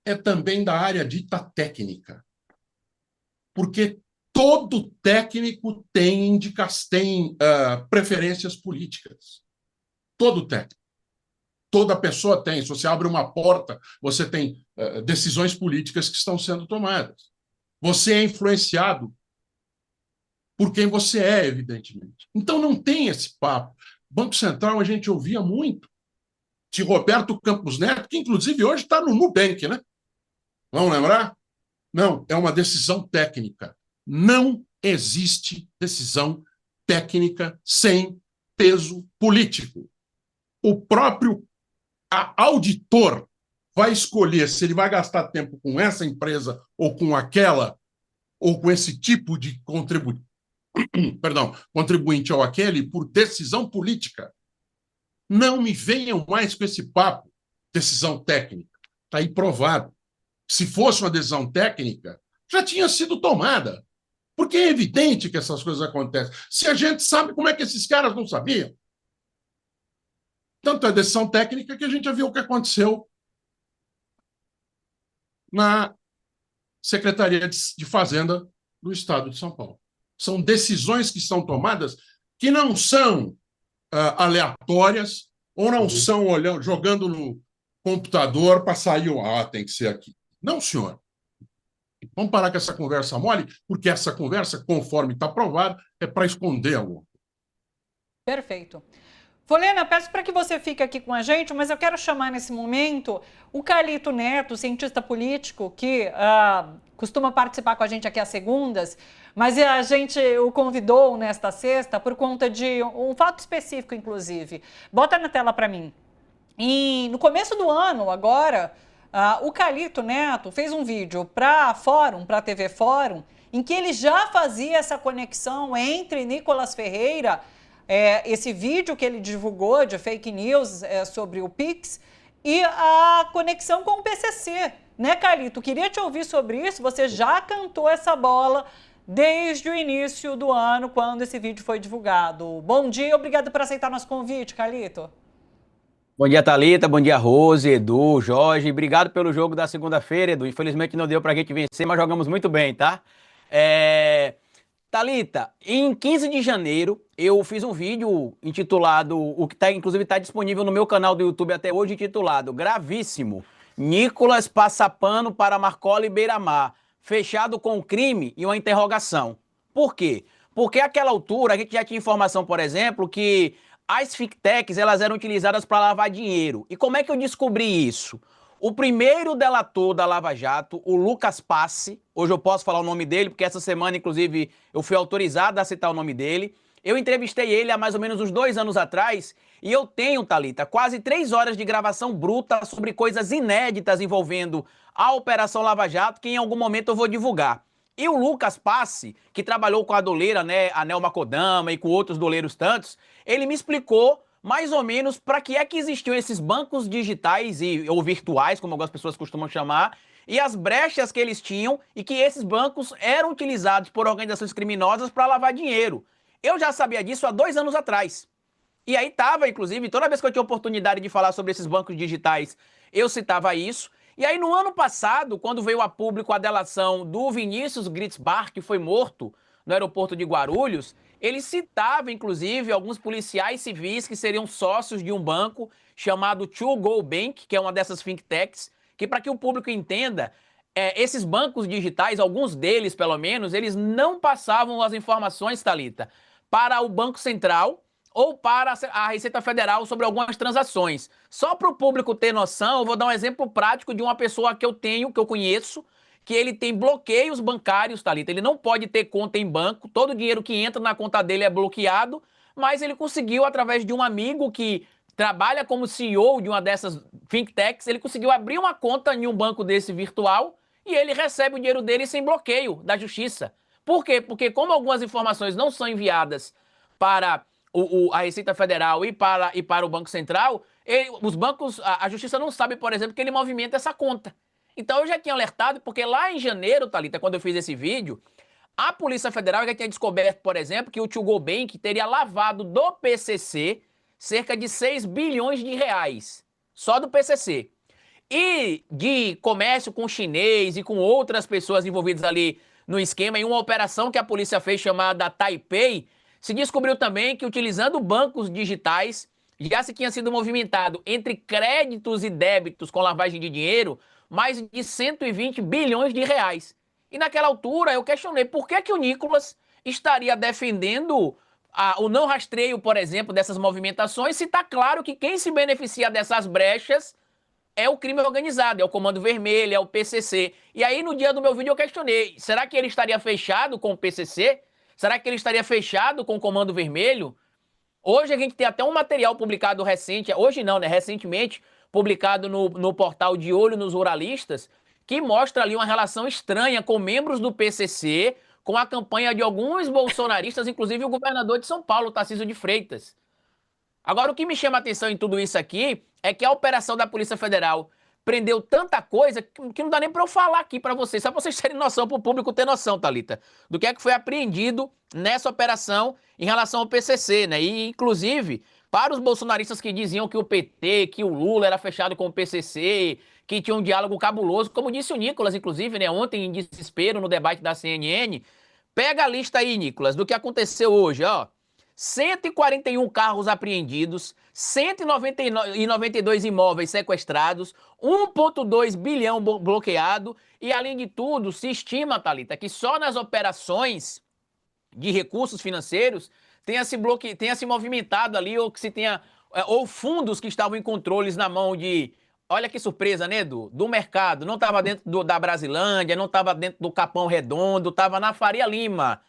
É também da área dita técnica. Porque Todo técnico tem preferências políticas. Todo técnico. Toda pessoa tem. Se você abre uma porta, você tem decisões políticas que estão sendo tomadas. Você é influenciado por quem você é, evidentemente. Então não tem esse papo. Banco Central a gente ouvia muito de Roberto Campos Neto, que inclusive hoje está no Nubank, né? Vamos lembrar? Não, é uma decisão técnica. Não existe decisão técnica sem peso político. O próprio auditor vai escolher se ele vai gastar tempo com essa empresa ou com aquela, ou com esse tipo de contribuinte ou aquele, por decisão política. Não me venham mais com esse papo, decisão técnica. Está aí provado. Se fosse uma decisão técnica, já tinha sido tomada. Porque é evidente que essas coisas acontecem. Se a gente sabe, como é que esses caras não sabiam? Tanto é decisão técnica que a gente já viu o que aconteceu na Secretaria de Fazenda do Estado de São Paulo. São decisões que são tomadas que não são aleatórias ou não são jogando no computador para sair tem que ser aqui. Não, senhor. Vamos parar com essa conversa mole, porque essa conversa, conforme está provado, é para esconder algo. Perfeito. Folena, peço para que você fique aqui com a gente, mas eu quero chamar nesse momento o Carlito Neto, cientista político, que costuma participar com a gente aqui às segundas, mas a gente o convidou nesta sexta por conta de um fato específico, inclusive. Bota na tela para mim. No começo do ano, agora, o Carlito Neto fez um vídeo para a TV Fórum, em que ele já fazia essa conexão entre Nicolas Ferreira, esse vídeo que ele divulgou de fake news sobre o Pix, e a conexão com o PCC. Né, Carlito? Queria te ouvir sobre isso. Você já cantou essa bola desde o início do ano, quando esse vídeo foi divulgado. Bom dia, obrigado por aceitar nosso convite, Carlito. Bom dia, Thalita, bom dia, Rose, Edu, Jorge. Obrigado pelo jogo da segunda-feira, Edu. Infelizmente não deu pra gente vencer, mas jogamos muito bem, tá? Thalita, em 15 de janeiro, eu fiz um vídeo intitulado, inclusive está disponível no meu canal do YouTube até hoje, intitulado Gravíssimo, Nicolas passa pano para Marcola e Beiramar, fechado com crime e uma interrogação. Por quê? Porque àquela altura a gente já tinha informação, por exemplo, que as fictechs elas eram utilizadas para lavar dinheiro. E como é que eu descobri isso? O primeiro delator da Lava Jato, o Lucas Passe, hoje eu posso falar o nome dele, porque essa semana, inclusive, eu fui autorizado a citar o nome dele. Eu entrevistei ele há mais ou menos uns 2 anos atrás e eu tenho, Thalita, quase 3 horas de gravação bruta sobre coisas inéditas envolvendo a Operação Lava Jato, que em algum momento eu vou divulgar. E o Lucas Passe, que trabalhou com a doleira, né, a Nelma Kodama e com outros doleiros tantos, ele me explicou mais ou menos para que é que existiam esses bancos digitais ou virtuais, como algumas pessoas costumam chamar, e as brechas que eles tinham e que esses bancos eram utilizados por organizações criminosas para lavar dinheiro. Eu já sabia disso há 2 anos atrás. E aí estava, inclusive, toda vez que eu tinha oportunidade de falar sobre esses bancos digitais, eu citava isso. E aí no ano passado, quando veio a público a delação do Vinícius Gritzbach, que foi morto no aeroporto de Guarulhos, ele citava, inclusive, alguns policiais civis que seriam sócios de um banco chamado 2Go Bank, que é uma dessas fintechs, que, para que o público entenda, esses bancos digitais, alguns deles, pelo menos, eles não passavam as informações, Thalita, para o Banco Central ou para a Receita Federal sobre algumas transações. Só para o público ter noção, eu vou dar um exemplo prático de uma pessoa que eu conheço, que ele tem bloqueios bancários, Thalita. Ele não pode ter conta em banco, todo o dinheiro que entra na conta dele é bloqueado, mas ele conseguiu, através de um amigo que trabalha como CEO de uma dessas fintechs, ele conseguiu abrir uma conta em um banco desse virtual e ele recebe o dinheiro dele sem bloqueio da justiça. Por quê? Porque como algumas informações não são enviadas para a Receita Federal e para o Banco Central, os bancos, a justiça não sabe, por exemplo, que ele movimenta essa conta. Então eu já tinha alertado, porque lá em janeiro, Thalita, quando eu fiz esse vídeo, a Polícia Federal já tinha descoberto, por exemplo, que o 2Go Bank teria lavado do PCC cerca de 6 bilhões de reais, só do PCC. E de comércio com chinês e com outras pessoas envolvidas ali no esquema. Em uma operação que a polícia fez chamada Taipei, se descobriu também que, utilizando bancos digitais, já se tinha sido movimentado entre créditos e débitos com lavagem de dinheiro mais de 120 bilhões de reais. E naquela altura eu questionei por que o Nicolas estaria defendendo o não rastreio, por exemplo, dessas movimentações, se está claro que quem se beneficia dessas brechas é o crime organizado, é o Comando Vermelho, é o PCC. E aí no dia do meu vídeo eu questionei, será que ele estaria fechado com o PCC? Será que ele estaria fechado com o Comando Vermelho? Hoje a gente tem até um material publicado recente, hoje não, né? Recentemente, publicado no portal De Olho nos Ruralistas, que mostra ali uma relação estranha com membros do PCC, com a campanha de alguns bolsonaristas, inclusive o governador de São Paulo, Tarcísio de Freitas. Agora, o que me chama a atenção em tudo isso aqui é que a operação da Polícia Federal prendeu tanta coisa que não dá nem para eu falar aqui para vocês, só para vocês terem noção, para o público ter noção, Thalita, do que é que foi apreendido nessa operação em relação ao PCC, né? E, inclusive, para os bolsonaristas que diziam que o PT, que o Lula era fechado com o PCC, que tinha um diálogo cabuloso, como disse o Nicolas, inclusive, né, ontem em desespero no debate da CNN, pega a lista aí, Nicolas, do que aconteceu hoje, ó. 141 carros apreendidos, 192 imóveis sequestrados, 1,2 bilhão bloqueado e, além de tudo, se estima, Thalita, que só nas operações de recursos financeiros tenha se movimentado ali ou que se tenha ou fundos que estavam em controles na mão de, olha que surpresa, né, Edu? Do mercado, não estava dentro da Brasilândia, não estava dentro do Capão Redondo, estava na Faria Lima.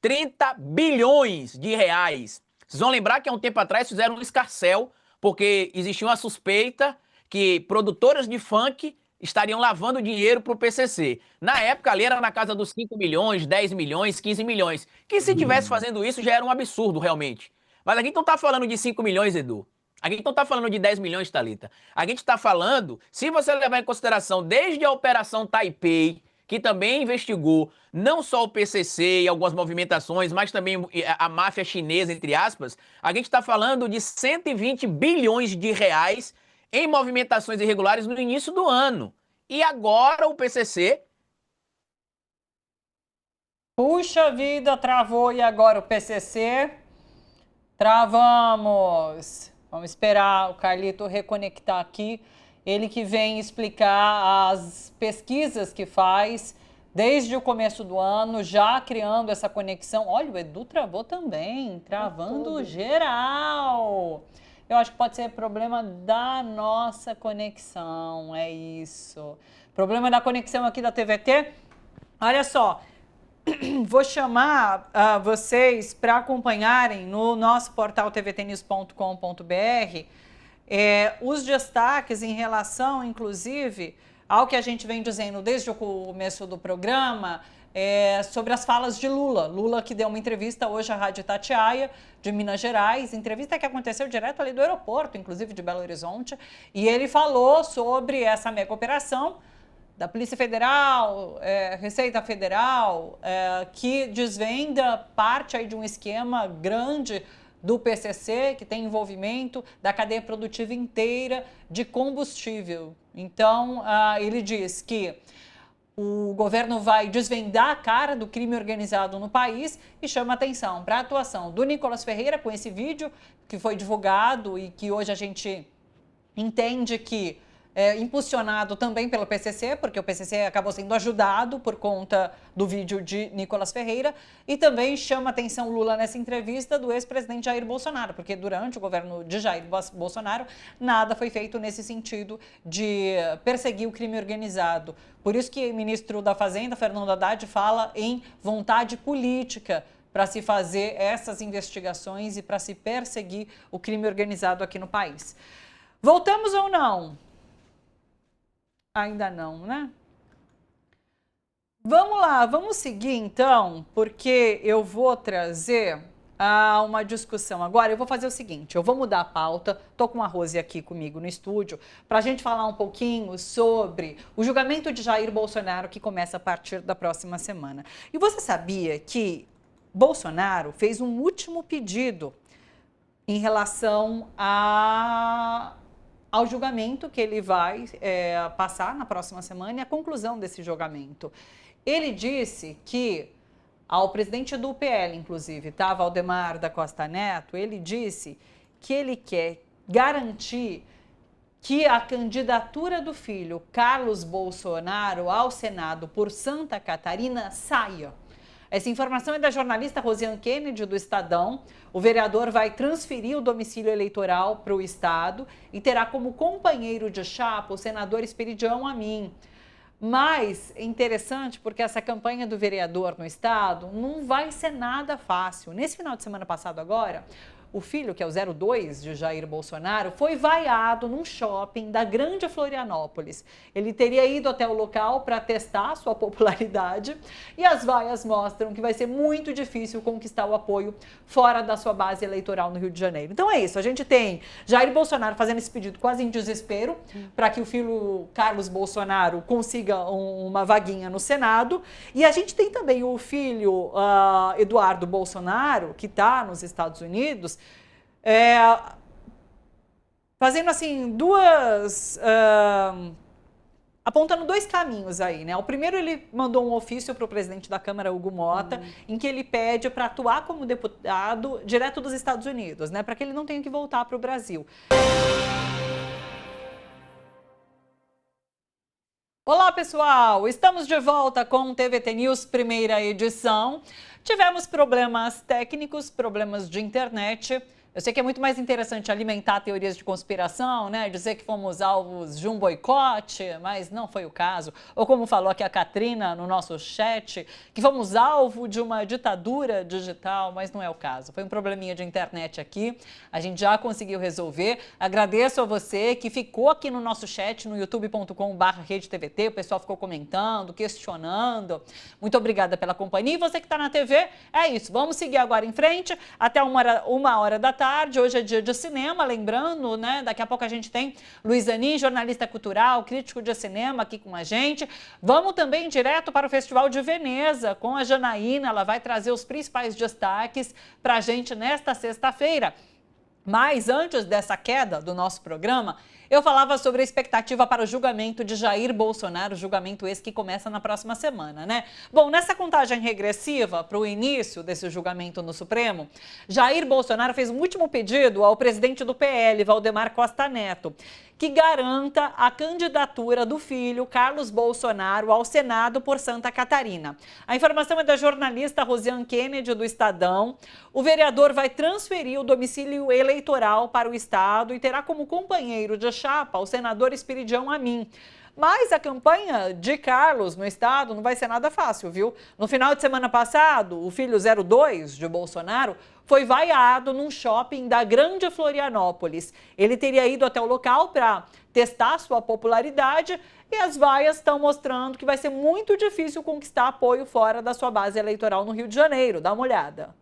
30 bilhões de reais. Vocês vão lembrar que há um tempo atrás fizeram um escarcéu, porque existia uma suspeita que produtoras de funk estariam lavando dinheiro para o PCC. Na época ali era na casa dos 5 milhões, 10 milhões, 15 milhões. Que se tivesse fazendo isso já era um absurdo realmente. Mas a gente não está falando de 5 milhões, Edu. A gente não está falando de 10 milhões, Thalita. A gente está falando, se você levar em consideração desde a Operação Taipei, que também investigou não só o PCC e algumas movimentações, mas também a máfia chinesa, entre aspas, a gente está falando de 120 bilhões de reais em movimentações irregulares no início do ano. E agora o PCC... Puxa vida, travou e agora o PCC? Travamos. Vamos esperar o Carlito reconectar aqui. Ele que vem explicar as pesquisas que faz desde o começo do ano, já criando essa conexão. Olha, o Edu travou também, travando geral. Eu acho que pode ser problema da nossa conexão, é isso. Problema da conexão aqui da TVT. Olha só, vou chamar vocês para acompanharem no nosso portal tvtnews.com.br os destaques em relação, inclusive, ao que a gente vem dizendo desde o começo do programa, sobre as falas de Lula. Lula que deu uma entrevista hoje à Rádio Itatiaia, de Minas Gerais, entrevista que aconteceu direto ali do aeroporto, inclusive de Belo Horizonte, e ele falou sobre essa mega operação da Polícia Federal, Receita Federal, que desvenda parte aí de um esquema grande do PCC, que tem envolvimento da cadeia produtiva inteira de combustível. Então, ele diz que o governo vai desvendar a cara do crime organizado no país e chama atenção para a atuação do Nicolas Ferreira com esse vídeo que foi divulgado e que hoje a gente entende que impulsionado também pelo PCC, porque o PCC acabou sendo ajudado por conta do vídeo de Nicolas Ferreira, e também chama atenção Lula nessa entrevista do ex-presidente Jair Bolsonaro, porque durante o governo de Jair Bolsonaro nada foi feito nesse sentido de perseguir o crime organizado. Por isso que o ministro da Fazenda, Fernando Haddad, fala em vontade política para se fazer essas investigações e para se perseguir o crime organizado aqui no país. Voltamos ou não? Ainda não, né? Vamos lá, vamos seguir então, porque eu vou trazer uma discussão agora. Eu vou fazer o seguinte, eu vou mudar a pauta, tô com a Rose aqui comigo no estúdio, para a gente falar um pouquinho sobre o julgamento de Jair Bolsonaro, que começa a partir da próxima semana. E você sabia que Bolsonaro fez um último pedido em relação ao julgamento que ele vai passar na próxima semana e a conclusão desse julgamento. Ele disse que, ao presidente do PL, inclusive, tá, Valdemar da Costa Neto, ele disse que ele quer garantir que a candidatura do filho, Carlos Bolsonaro, ao Senado por Santa Catarina saia. Essa informação é da jornalista Rosiane Kennedy, do Estadão. O vereador vai transferir o domicílio eleitoral para o Estado e terá como companheiro de chapa o senador Esperidião Amin. Mas é interessante porque essa campanha do vereador no Estado não vai ser nada fácil. Nesse final de semana passado agora, o filho, que é o 02 de Jair Bolsonaro, foi vaiado num shopping da Grande Florianópolis. Ele teria ido até o local para testar sua popularidade e as vaias mostram que vai ser muito difícil conquistar o apoio fora da sua base eleitoral no Rio de Janeiro. Então é isso, a gente tem Jair Bolsonaro fazendo esse pedido quase em desespero para que o filho Carlos Bolsonaro consiga uma vaguinha no Senado. E a gente tem também o filho Eduardo Bolsonaro, que está nos Estados Unidos, fazendo assim apontando dois caminhos aí, né? O primeiro, ele mandou um ofício para o presidente da Câmara, Hugo Mota, em que ele pede para atuar como deputado direto dos Estados Unidos, né? Para que ele não tenha que voltar para o Brasil. Olá, pessoal! Estamos de volta com o TVT News, primeira edição. Tivemos problemas técnicos, problemas de internet. Eu sei que é muito mais interessante alimentar teorias de conspiração, né? Dizer que fomos alvos de um boicote, mas não foi o caso. Ou como falou aqui a Katrina no nosso chat, que fomos alvo de uma ditadura digital, mas não é o caso. Foi um probleminha de internet aqui, a gente já conseguiu resolver. Agradeço a você que ficou aqui no nosso chat, no youtube.com/RedeTVT. O pessoal ficou comentando, questionando. Muito obrigada pela companhia. E você que está na TV, é isso. Vamos seguir agora em frente até uma hora da tarde. Hoje é dia de cinema, lembrando, né? Daqui a pouco a gente tem Luiz Anin, jornalista cultural, crítico de cinema aqui com a gente. Vamos também direto para o Festival de Veneza com a Janaína. Ela vai trazer os principais destaques para a gente nesta sexta-feira. Mas antes dessa queda do nosso programa, eu falava sobre a expectativa para o julgamento de Jair Bolsonaro, julgamento esse que começa na próxima semana, né? Bom, nessa contagem regressiva para o início desse julgamento no Supremo, Jair Bolsonaro fez um último pedido ao presidente do PL, Valdemar Costa Neto, que garanta a candidatura do filho, Carlos Bolsonaro, ao Senado por Santa Catarina. A informação é da jornalista Rosiane Kennedy, do Estadão. O vereador vai transferir o domicílio eleitoral para o Estado e terá como companheiro de chapa o senador Esperidião Amin. Mas a campanha de Carlos no Estado não vai ser nada fácil, viu? No final de semana passado, o filho 02 de Bolsonaro foi vaiado num shopping da Grande Florianópolis. Ele teria ido até o local para testar sua popularidade e as vaias estão mostrando que vai ser muito difícil conquistar apoio fora da sua base eleitoral no Rio de Janeiro. Dá uma olhada.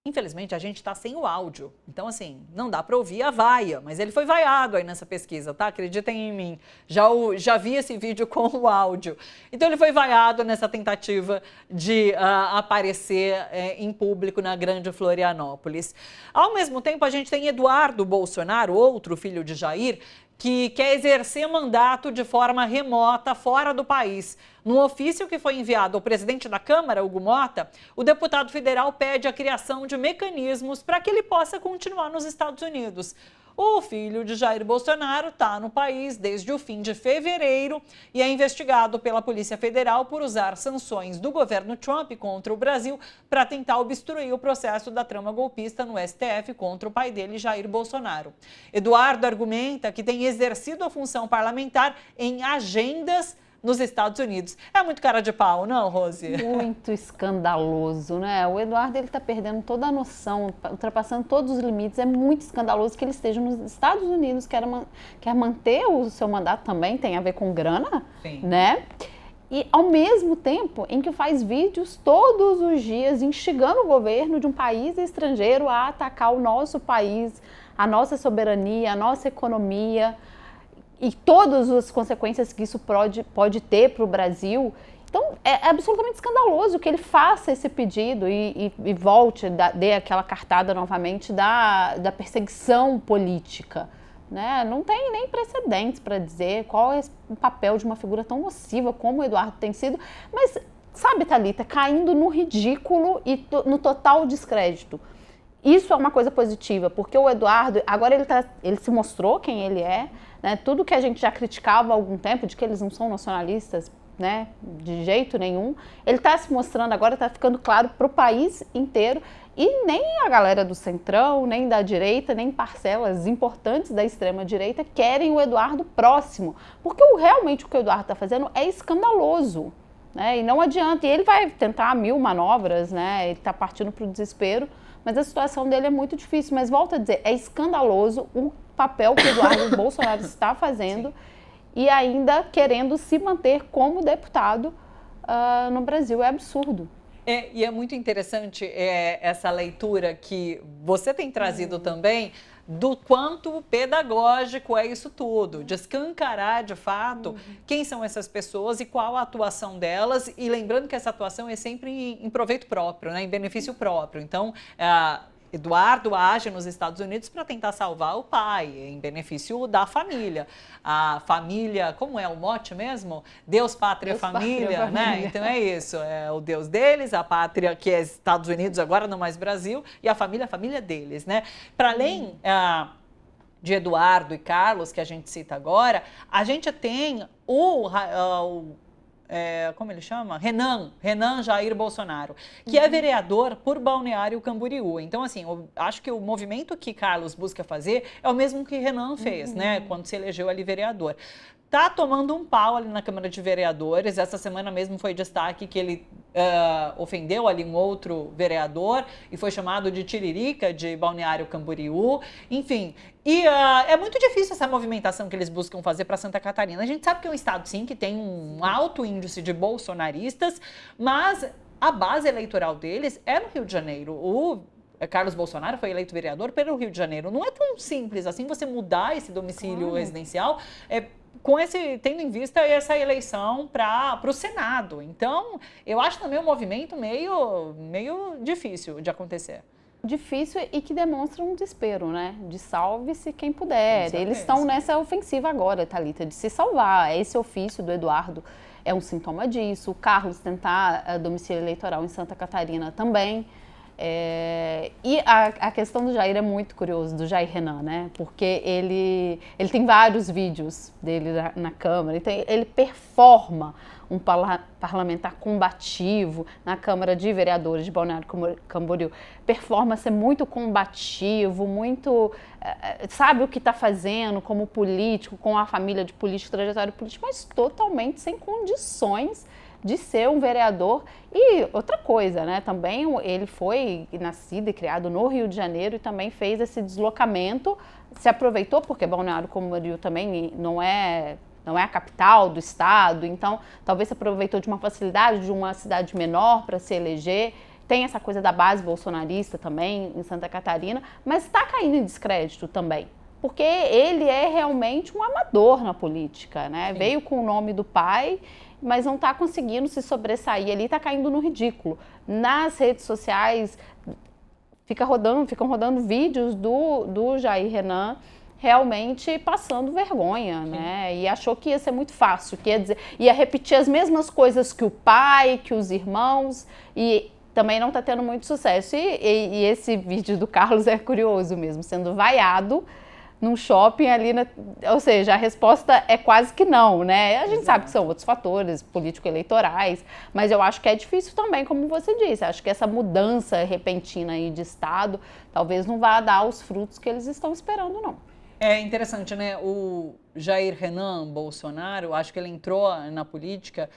Infelizmente, a gente está sem o áudio. Então, assim, não dá para ouvir a vaia. Mas ele foi vaiado aí nessa pesquisa, tá? Acreditem em mim. Já vi esse vídeo com o áudio. Então, ele foi vaiado nessa tentativa de aparecer em público na Grande Florianópolis. Ao mesmo tempo, a gente tem Eduardo Bolsonaro, outro filho de Jair, que quer exercer mandato de forma remota fora do país. Num ofício que foi enviado ao presidente da Câmara, Hugo Mota, o deputado federal pede a criação de mecanismos para que ele possa continuar nos Estados Unidos. O filho de Jair Bolsonaro está no país desde o fim de fevereiro e é investigado pela Polícia Federal por usar sanções do governo Trump contra o Brasil para tentar obstruir o processo da trama golpista no STF contra o pai dele, Jair Bolsonaro. Eduardo argumenta que tem exercido a função parlamentar em agendas nos Estados Unidos. É muito cara de pau, não, Rose? Muito escandaloso, né? O Eduardo, ele tá perdendo toda a noção, ultrapassando todos os limites. É muito escandaloso que ele esteja nos Estados Unidos, quer manter o seu mandato também, tem a ver com grana, Sim. né? E ao mesmo tempo em que faz vídeos todos os dias instigando o governo de um país estrangeiro a atacar o nosso país, a nossa soberania, a nossa economia, e todas as consequências que isso pode ter para o Brasil. Então, é absolutamente escandaloso que ele faça esse pedido e volte, dê aquela cartada novamente da perseguição política. Né? Não tem nem precedentes para dizer qual é o papel de uma figura tão nociva como o Eduardo tem sido, mas, sabe, Thalita, caindo no ridículo e no total descrédito. Isso é uma coisa positiva, porque o Eduardo, agora ele se mostrou quem ele é, né? Tudo que a gente já criticava há algum tempo, de que eles não são nacionalistas, né, de jeito nenhum, ele está se mostrando agora, está ficando claro para o país inteiro, e nem a galera do Centrão, nem da direita, nem parcelas importantes da extrema-direita querem o Eduardo próximo, porque realmente o que o Eduardo está fazendo é escandaloso, né, e não adianta, e ele vai tentar 1000 manobras, né, ele está partindo para o desespero, mas a situação dele é muito difícil, mas volto a dizer, é escandaloso o papel que o Eduardo Bolsonaro está fazendo. Sim. E ainda querendo se manter como deputado no Brasil. É absurdo. E é muito interessante essa leitura que você tem trazido também do quanto pedagógico é isso tudo, de escancarar de fato quem são essas pessoas e qual a atuação delas, e lembrando que essa atuação é sempre em proveito próprio, né, em benefício próprio. Então, Eduardo age nos Estados Unidos para tentar salvar o pai, em benefício da família. A família, como é o mote mesmo? Deus, pátria, família, né? Então é isso, é o Deus deles, a pátria que é Estados Unidos, agora não mais Brasil, e a família deles, né? Para além de Eduardo e Carlos, que a gente cita agora, a gente tem como ele chama? Renan Jair Bolsonaro, que é vereador por Balneário Camboriú. Então, assim, eu acho que o movimento que Carlos busca fazer é o mesmo que Renan fez, né? Quando se elegeu ali vereador. Tá tomando um pau ali na Câmara de Vereadores. Essa semana mesmo foi destaque que ele ofendeu ali um outro vereador e foi chamado de tiririca de Balneário Camboriú. Enfim, e é muito difícil essa movimentação que eles buscam fazer para Santa Catarina. A gente sabe que é um estado, sim, que tem um alto índice de bolsonaristas, mas a base eleitoral deles é no Rio de Janeiro. O Carlos Bolsonaro foi eleito vereador pelo Rio de Janeiro. Não é tão simples assim você mudar esse domicílio residencial, tendo em vista essa eleição para o Senado. Então, eu acho também um movimento meio difícil de acontecer. Difícil e que demonstra um desespero, né? De salve-se quem puder. Eles estão nessa ofensiva agora, Thalita, de se salvar. Esse ofício do Eduardo é um sintoma disso. O Carlos tentar domicílio eleitoral em Santa Catarina também. E a questão do Jair é muito curioso, do Jair Renan, né? Porque ele tem vários vídeos dele na Câmara, então ele performa um parlamentar combativo na Câmara de Vereadores de Balneário Camboriú. Performa ser muito combativo, muito... sabe o que está fazendo como político, com a família de político, trajetória política, mas totalmente sem condições de ser um vereador. E outra coisa, né, também ele foi nascido e criado no Rio de Janeiro e também fez esse deslocamento, se aproveitou, porque Balneário Camboriú também não é a capital do estado, então talvez se aproveitou de uma facilidade de uma cidade menor para se eleger. Tem essa coisa da base bolsonarista também em Santa Catarina, mas está caindo em descrédito também, porque ele é realmente um amador na política, né? Sim. Veio com o nome do pai, mas não está conseguindo se sobressair ali, está caindo no ridículo. Nas redes sociais ficam rodando vídeos do Jair Renan realmente passando vergonha, né? E achou que ia ser muito fácil, que ia repetir as mesmas coisas que o pai, que os irmãos, e também não está tendo muito sucesso. E esse vídeo do Carlos é curioso mesmo, sendo vaiado num shopping ali, ou seja, a resposta é quase que não, né? A gente sabe que são outros fatores político-eleitorais, mas eu acho que é difícil também, como você disse. Acho que essa mudança repentina aí de Estado talvez não vá dar os frutos que eles estão esperando, não. É interessante, né? O Jair Renan Bolsonaro, acho que ele entrou na política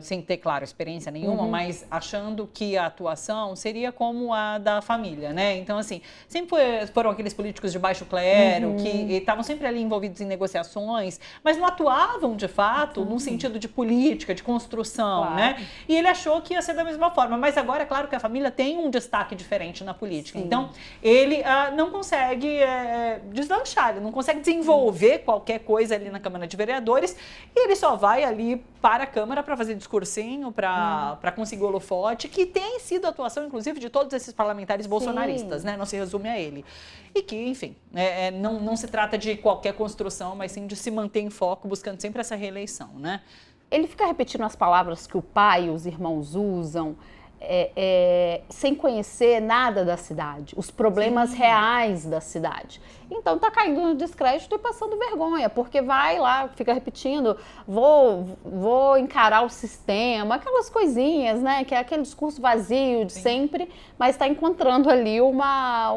sem ter, claro, experiência nenhuma, mas achando que a atuação seria como a da família, né? Então, assim, sempre foram aqueles políticos de baixo clero que estavam sempre ali envolvidos em negociações, mas não atuavam, de fato, num sentido de política, de construção, né? E ele achou que ia ser da mesma forma, mas agora é claro que a família tem um destaque diferente na política. Sim. Então, ele não consegue deslanchar, ele não consegue desenvolver qualquer qualquer coisa ali na Câmara de Vereadores, e ele só vai ali para a Câmara para fazer discursinho, para conseguir holofote, que tem sido a atuação, inclusive, de todos esses parlamentares bolsonaristas, né? Não se resume a ele. E que, enfim, não se trata de qualquer construção, mas sim de se manter em foco, buscando sempre essa reeleição, né? Ele fica repetindo as palavras que o pai e os irmãos usam, sem conhecer nada da cidade, os problemas reais da cidade. Então tá caindo no descrédito e passando vergonha, porque vai lá, fica repetindo, vou encarar o sistema, aquelas coisinhas, né, que é aquele discurso vazio de sempre, mas está encontrando ali uma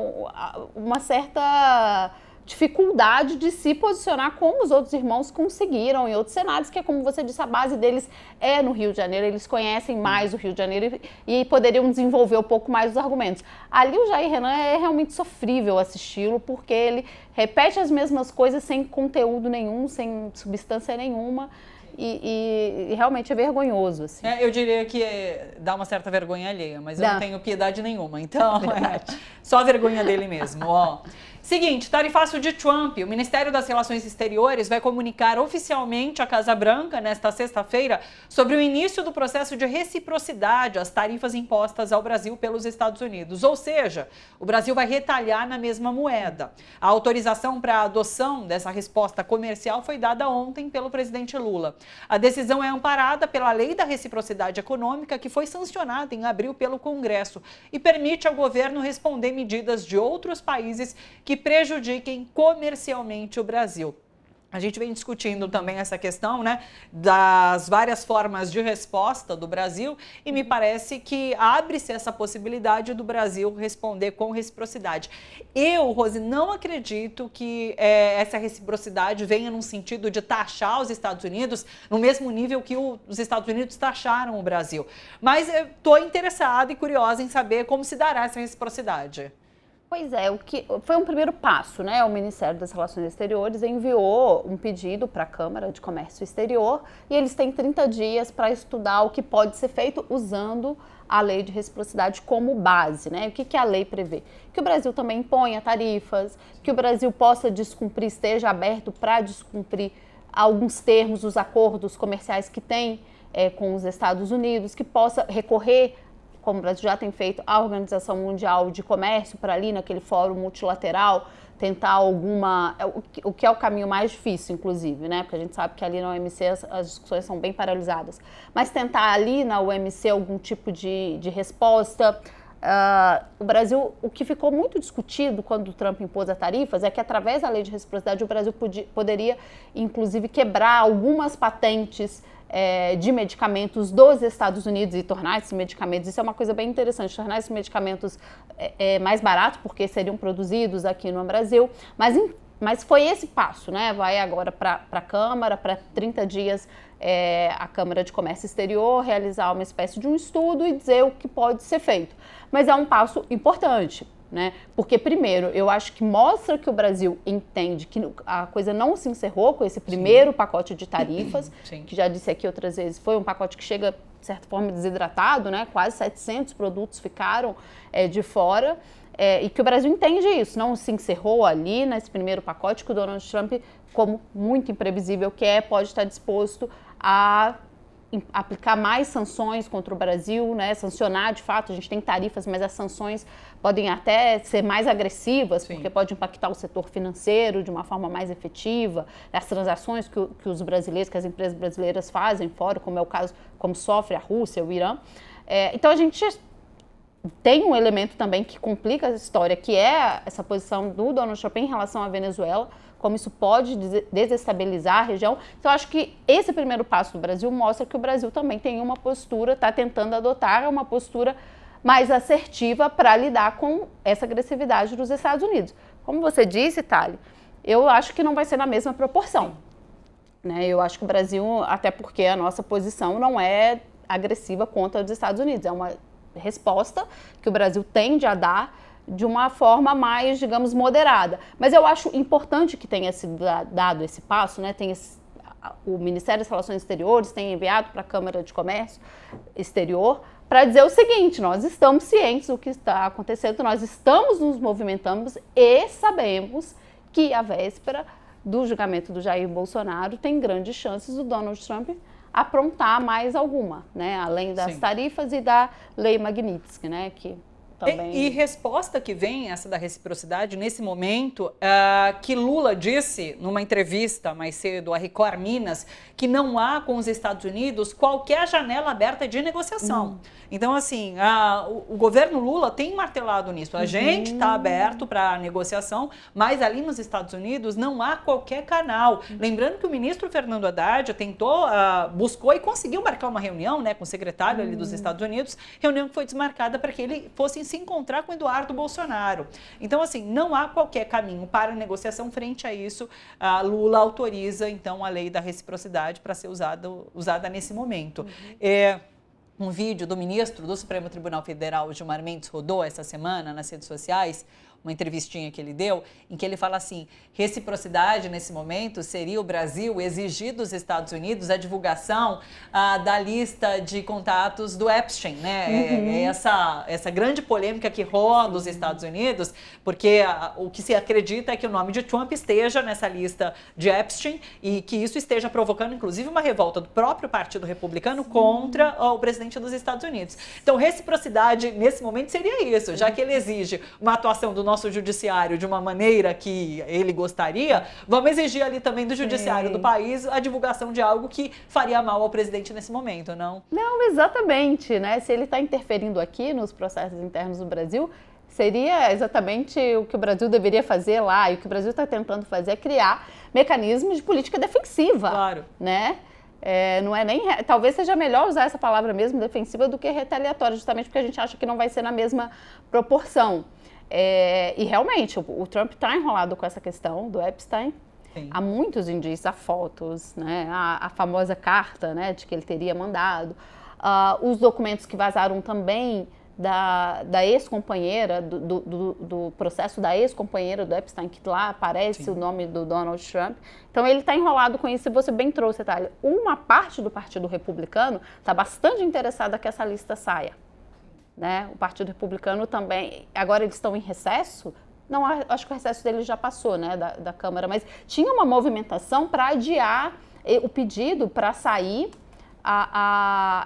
certa dificuldade de se posicionar como os outros irmãos conseguiram em outros cenários, que é como você disse, a base deles é no Rio de Janeiro, eles conhecem mais o Rio de Janeiro e poderiam desenvolver um pouco mais os argumentos. Ali o Jair Renan é realmente sofrível assisti-lo, porque ele repete as mesmas coisas sem conteúdo nenhum, sem substância nenhuma. E realmente é vergonhoso, assim. Eu diria que dá uma certa vergonha alheia, mas eu não tenho piedade nenhuma, então só a vergonha dele mesmo, ó. Seguinte, tarifaço de Trump. O Ministério das Relações Exteriores vai comunicar oficialmente à Casa Branca, nesta sexta-feira, sobre o início do processo de reciprocidade às tarifas impostas ao Brasil pelos Estados Unidos. Ou seja, o Brasil vai retalhar na mesma moeda. A autorização para a adoção dessa resposta comercial foi dada ontem pelo presidente Lula. A decisão é amparada pela Lei da Reciprocidade Econômica, que foi sancionada em abril pelo Congresso e permite ao governo responder medidas de outros países que prejudiquem comercialmente o Brasil. A gente vem discutindo também essa questão, né, das várias formas de resposta do Brasil e me parece que abre-se essa possibilidade do Brasil responder com reciprocidade. Eu, Rose, não acredito que essa reciprocidade venha num sentido de taxar os Estados Unidos no mesmo nível que os Estados Unidos taxaram o Brasil. Mas estou interessada e curiosa em saber como se dará essa reciprocidade. Pois é, o que foi um primeiro passo, né? O Ministério das Relações Exteriores enviou um pedido para a Câmara de Comércio Exterior e eles têm 30 dias para estudar o que pode ser feito usando a lei de reciprocidade como base, né? O que a lei prevê? Que o Brasil também imponha tarifas, que o Brasil possa descumprir, esteja aberto para descumprir alguns termos dos acordos comerciais que tem com os Estados Unidos, que possa recorrer, como o Brasil já tem feito, a Organização Mundial de Comércio, para ali naquele fórum multilateral, tentar o que é o caminho mais difícil, inclusive, né? Porque a gente sabe que ali na OMC as discussões são bem paralisadas. Mas tentar ali na OMC algum tipo de resposta. O Brasil, o que ficou muito discutido quando o Trump impôs as tarifas é que, através da lei de reciprocidade, o Brasil poderia, inclusive, quebrar algumas patentes de medicamentos dos Estados Unidos e tornar esses medicamentos, isso é uma coisa bem interessante, tornar esses medicamentos mais baratos, porque seriam produzidos aqui no Brasil, mas foi esse passo, né? Vai agora para a Câmara, para 30 dias a Câmara de Comércio Exterior realizar uma espécie de um estudo e dizer o que pode ser feito. Mas é um passo importante, né? Porque, primeiro, eu acho que mostra que o Brasil entende que a coisa não se encerrou com esse primeiro pacote de tarifas, que já disse aqui outras vezes, foi um pacote que chega, de certa forma, desidratado, né? Quase 700 produtos ficaram de fora, e que o Brasil entende isso, não se encerrou ali nesse primeiro pacote, que o Donald Trump, como muito imprevisível que pode estar disposto a aplicar mais sanções contra o Brasil, né? Sancionar, de fato, a gente tem tarifas, mas as sanções podem até ser mais agressivas, porque pode impactar o setor financeiro de uma forma mais efetiva, as transações que os brasileiros, que as empresas brasileiras fazem fora, como é o caso, como sofre a Rússia, o Irã. Então, a gente tem um elemento também que complica a história, que é essa posição do Donald Trump em relação à Venezuela, como isso pode desestabilizar a região. Então, acho que esse primeiro passo do Brasil mostra que o Brasil também tem uma postura, está tentando adotar uma postura mais assertiva para lidar com essa agressividade dos Estados Unidos. Como você disse, Thali, eu acho que não vai ser na mesma proporção, né? Eu acho que o Brasil, até porque a nossa posição não é agressiva contra os Estados Unidos, é uma resposta que o Brasil tende a dar de uma forma mais, digamos, moderada. Mas eu acho importante que tenha sido dado esse passo, né? O Ministério das Relações Exteriores tem enviado para a Câmara de Comércio Exterior para dizer o seguinte: nós estamos cientes do que está acontecendo, nós estamos nos movimentando e sabemos que à véspera do julgamento do Jair Bolsonaro, tem grandes chances do Donald Trump aprontar mais alguma, né? Além das tarifas e da lei Magnitsky, né? Que também... E resposta que vem, essa da reciprocidade, nesse momento, que Lula disse numa entrevista mais cedo à Record Minas que não há com os Estados Unidos qualquer janela aberta de negociação. Então, assim, o governo Lula tem martelado nisso. A gente está aberto para negociação, mas ali nos Estados Unidos não há qualquer canal. Lembrando que o ministro Fernando Haddad tentou, buscou e conseguiu marcar uma reunião, né, com o secretário ali dos Estados Unidos, reunião que foi desmarcada para que ele fosse se encontrar com Eduardo Bolsonaro. Então, assim, não há qualquer caminho para negociação. Frente a isso, Lula autoriza, então, a lei da reciprocidade para ser usada nesse momento. Um vídeo do ministro do Supremo Tribunal Federal, Gilmar Mendes, rodou essa semana nas redes sociais, uma entrevistinha que ele deu, em que ele fala assim, reciprocidade nesse momento seria o Brasil exigir dos Estados Unidos a divulgação da lista de contatos do Epstein, né? Essa grande polêmica que rola nos Estados Unidos, porque o que se acredita é que o nome de Trump esteja nessa lista de Epstein e que isso esteja provocando, inclusive, uma revolta do próprio Partido Republicano contra o presidente dos Estados Unidos. Então, reciprocidade nesse momento seria isso, já que ele exige uma atuação do nosso judiciário de uma maneira que ele gostaria, vamos exigir ali também do judiciário do país a divulgação de algo que faria mal ao presidente nesse momento, não? Não, exatamente, né? Se ele está interferindo aqui nos processos internos do Brasil, seria exatamente o que o Brasil deveria fazer lá, e o que o Brasil está tentando fazer é criar mecanismos de política defensiva, né? Não é nem, talvez seja melhor usar essa palavra mesmo, defensiva, do que retaliatória, justamente porque a gente acha que não vai ser na mesma proporção. E realmente, o Trump está enrolado com essa questão do Epstein. Há muitos indícios, há fotos, né? A famosa carta, né, de que ele teria mandado. Os documentos que vazaram também da ex-companheira, do processo da ex-companheira do Epstein, que lá aparece o nome do Donald Trump. Então, ele está enrolado com isso, e você bem trouxe, Thalia. Uma parte do Partido Republicano está bastante interessada que essa lista saia. Né? O Partido Republicano também, agora eles estão em recesso, não, acho que o recesso deles já passou, né, da Câmara, mas tinha uma movimentação para adiar o pedido para sair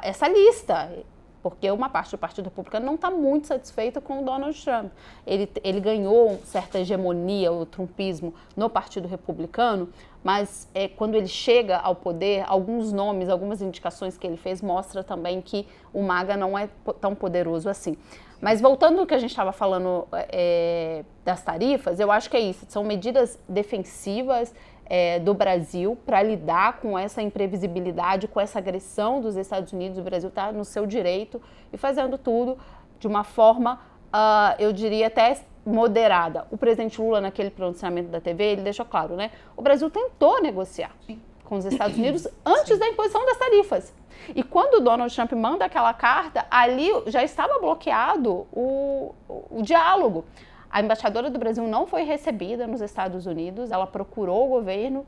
essa lista, porque uma parte do Partido Republicano não está muito satisfeita com o Donald Trump. Ele ganhou certa hegemonia, o trumpismo, no Partido Republicano, mas quando ele chega ao poder, alguns nomes, algumas indicações que ele fez mostram também que o MAGA não é tão poderoso assim. Mas voltando ao que a gente estava falando das tarifas, eu acho que é isso, são medidas defensivas do Brasil para lidar com essa imprevisibilidade, com essa agressão dos Estados Unidos. O Brasil está no seu direito e fazendo tudo de uma forma, eu diria, até moderada. O presidente Lula, naquele pronunciamento da TV, ele deixou claro, né? O Brasil tentou negociar com os Estados Unidos antes da imposição das tarifas. E quando o Donald Trump manda aquela carta, ali já estava bloqueado o diálogo. A embaixadora do Brasil não foi recebida nos Estados Unidos, ela procurou o governo,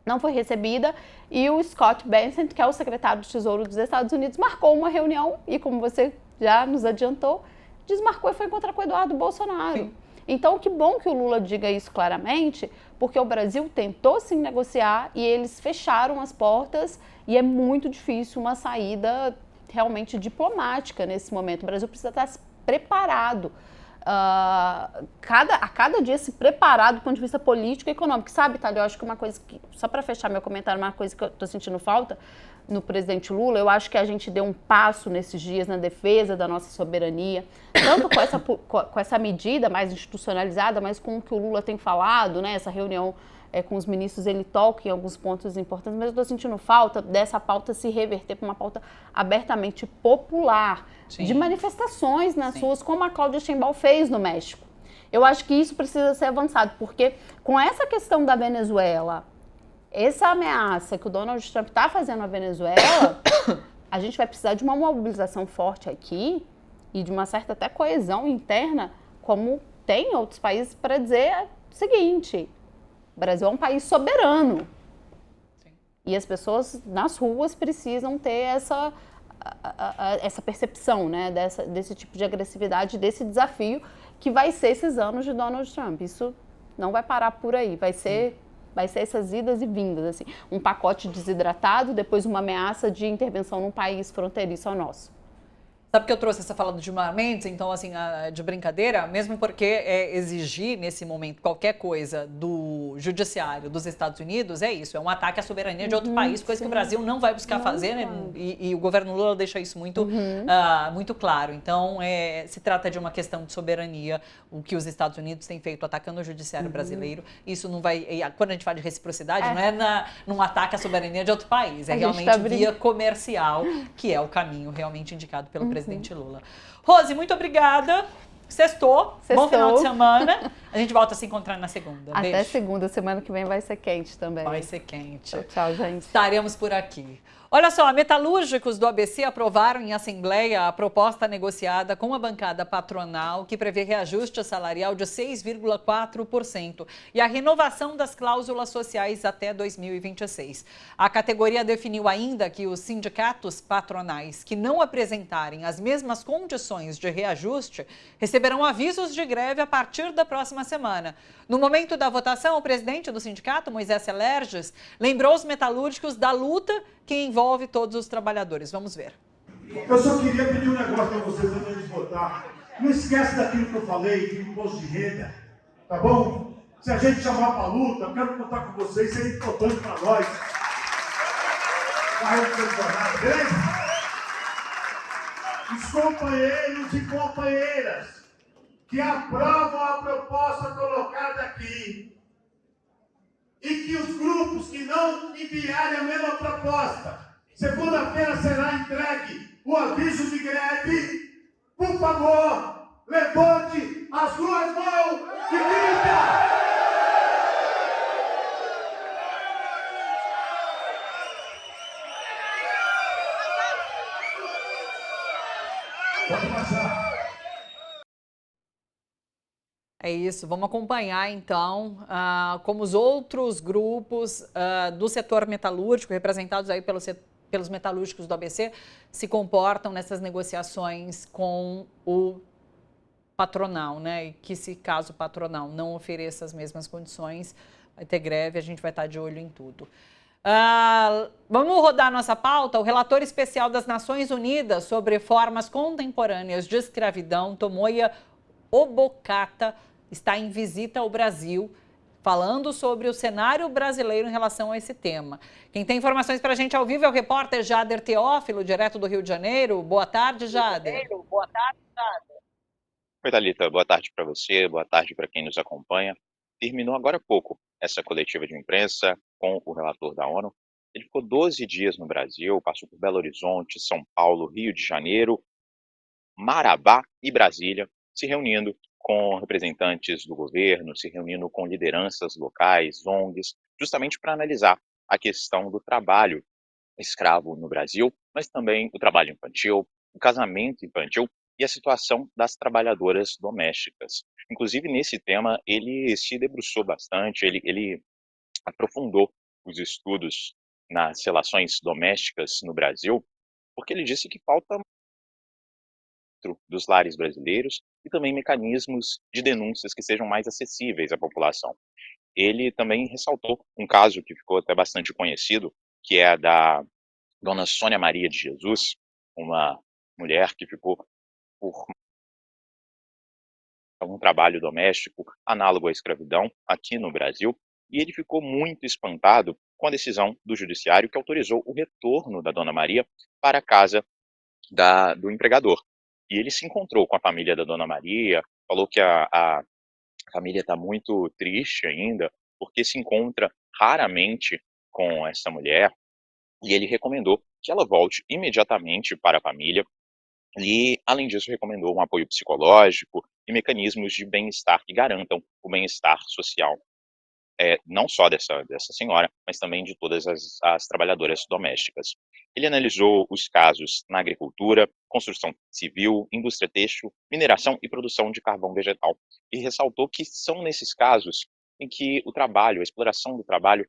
não foi recebida, e o Scott Bessent, que é o secretário de Tesouro dos Estados Unidos, marcou uma reunião e, como você já nos adiantou, desmarcou e foi encontrar com o Eduardo Bolsonaro. Sim. Então, que bom que o Lula diga isso claramente, porque o Brasil tentou sim negociar e eles fecharam as portas, e é muito difícil uma saída realmente diplomática nesse momento. O Brasil precisa estar preparado. A cada dia se preparar do ponto de vista político e econômico. Sabe, Thalia, eu acho que uma coisa que, só para fechar meu comentário, uma coisa que eu estou sentindo falta no presidente Lula, eu acho que a gente deu um passo nesses dias na defesa da nossa soberania, tanto com essa medida mais institucionalizada, mas com o que o Lula tem falado, né, essa reunião com os ministros, ele toca em alguns pontos importantes, mas eu estou sentindo falta dessa pauta se reverter para uma pauta abertamente popular, de manifestações nas ruas, como a Cláudia Sheinbaum fez no México. Eu acho que isso precisa ser avançado, porque com essa questão da Venezuela, essa ameaça que o Donald Trump está fazendo à Venezuela, a gente vai precisar de uma mobilização forte aqui e de uma certa até coesão interna, como tem outros países, para dizer o seguinte: o Brasil é um país soberano. Sim. E as pessoas nas ruas precisam ter essa percepção, né, desse tipo de agressividade, desse desafio que vai ser esses anos de Donald Trump. Isso não vai parar por aí, vai ser Vai ser essas idas e vindas, assim, um pacote desidratado, depois uma ameaça de intervenção num país fronteiriço ao nosso. Sabe que eu trouxe essa fala de armamentos, então, assim, de brincadeira, mesmo porque exigir, nesse momento, qualquer coisa do judiciário dos Estados Unidos, é isso, é um ataque à soberania de outro país, coisa que o Brasil não vai buscar fazer, né? E o governo Lula deixa isso muito, muito claro. Então, se trata de uma questão de soberania, o que os Estados Unidos têm feito atacando o judiciário brasileiro. Isso não vai, quando a gente fala de reciprocidade, não é num ataque à soberania de outro país, é realmente via comercial, que é o caminho realmente indicado pelo presidente Lula. Rose, muito obrigada. Sextou. Bom final de semana. A gente volta a se encontrar na segunda. Até Beijo. segunda, semana que vem vai ser quente também. Vai ser quente. Tchau, gente. Estaremos por aqui. Olha só, metalúrgicos do ABC aprovaram em assembleia a proposta negociada com a bancada patronal que prevê reajuste salarial de 6,4% e a renovação das cláusulas sociais até 2026. A categoria definiu ainda que os sindicatos patronais que não apresentarem as mesmas condições de reajuste receberão avisos de greve a partir da próxima semana. No momento da votação, o presidente do sindicato, Moisés Celerges, lembrou os metalúrgicos da luta que envolve todos os trabalhadores. Vamos ver. Eu só queria pedir um negócio para vocês antes de votar. Não esquece daquilo que eu falei, de imposto de renda, tá bom? Se a gente chamar para a luta, eu quero contar com vocês, seria importante para nós. Beleza? Os companheiros e companheiras que aprovam a proposta colocada aqui e que os grupos que não enviarem a mesma proposta, segunda-feira será entregue o aviso de greve. Por favor, levante as duas mãos e grita! Pode passar. É isso, vamos acompanhar então como os outros grupos do setor metalúrgico, representados aí pelos metalúrgicos do ABC, se comportam nessas negociações com o patronal, né? E que se caso o patronal não ofereça as mesmas condições, vai ter greve, a gente vai estar de olho em tudo. Vamos rodar a nossa pauta. O relator especial das Nações Unidas sobre formas contemporâneas de escravidão, Tomoya Obokata, está em visita ao Brasil, falando sobre o cenário brasileiro em relação a esse tema. Quem tem informações para a gente ao vivo é o repórter Jader Teófilo, direto do Rio de Janeiro. Boa tarde, Jader. Boa tarde, Jader. Oi, Thalita. Boa tarde para você, boa tarde para quem nos acompanha. Terminou agora há pouco essa coletiva de imprensa com o relator da ONU. Ele ficou 12 dias no Brasil, passou por Belo Horizonte, São Paulo, Rio de Janeiro, Marabá e Brasília, se reunindo com representantes do governo, se reunindo com lideranças locais, ONGs, justamente para analisar a questão do trabalho escravo no Brasil, mas também o trabalho infantil, o casamento infantil e a situação das trabalhadoras domésticas. Inclusive, nesse tema, ele se debruçou bastante, ele aprofundou os estudos nas relações domésticas no Brasil, porque ele disse que falta dos lares brasileiros e também mecanismos de denúncias que sejam mais acessíveis à população. Ele também ressaltou um caso que ficou até bastante conhecido, que é da dona Sônia Maria de Jesus, uma mulher que ficou por um trabalho doméstico análogo à escravidão aqui no Brasil, e ele ficou muito espantado com a decisão do judiciário que autorizou o retorno da dona Maria para a casa do empregador. E ele se encontrou com a família da dona Maria, falou que a família está muito triste ainda, porque se encontra raramente com essa mulher, e ele recomendou que ela volte imediatamente para a família, e, além disso, recomendou um apoio psicológico e mecanismos de bem-estar que garantam o bem-estar social, não só dessa senhora, mas também de todas as trabalhadoras domésticas. Ele analisou os casos na agricultura, construção civil, indústria têxtil, mineração e produção de carvão vegetal, e ressaltou que são nesses casos em que o trabalho, a exploração do trabalho,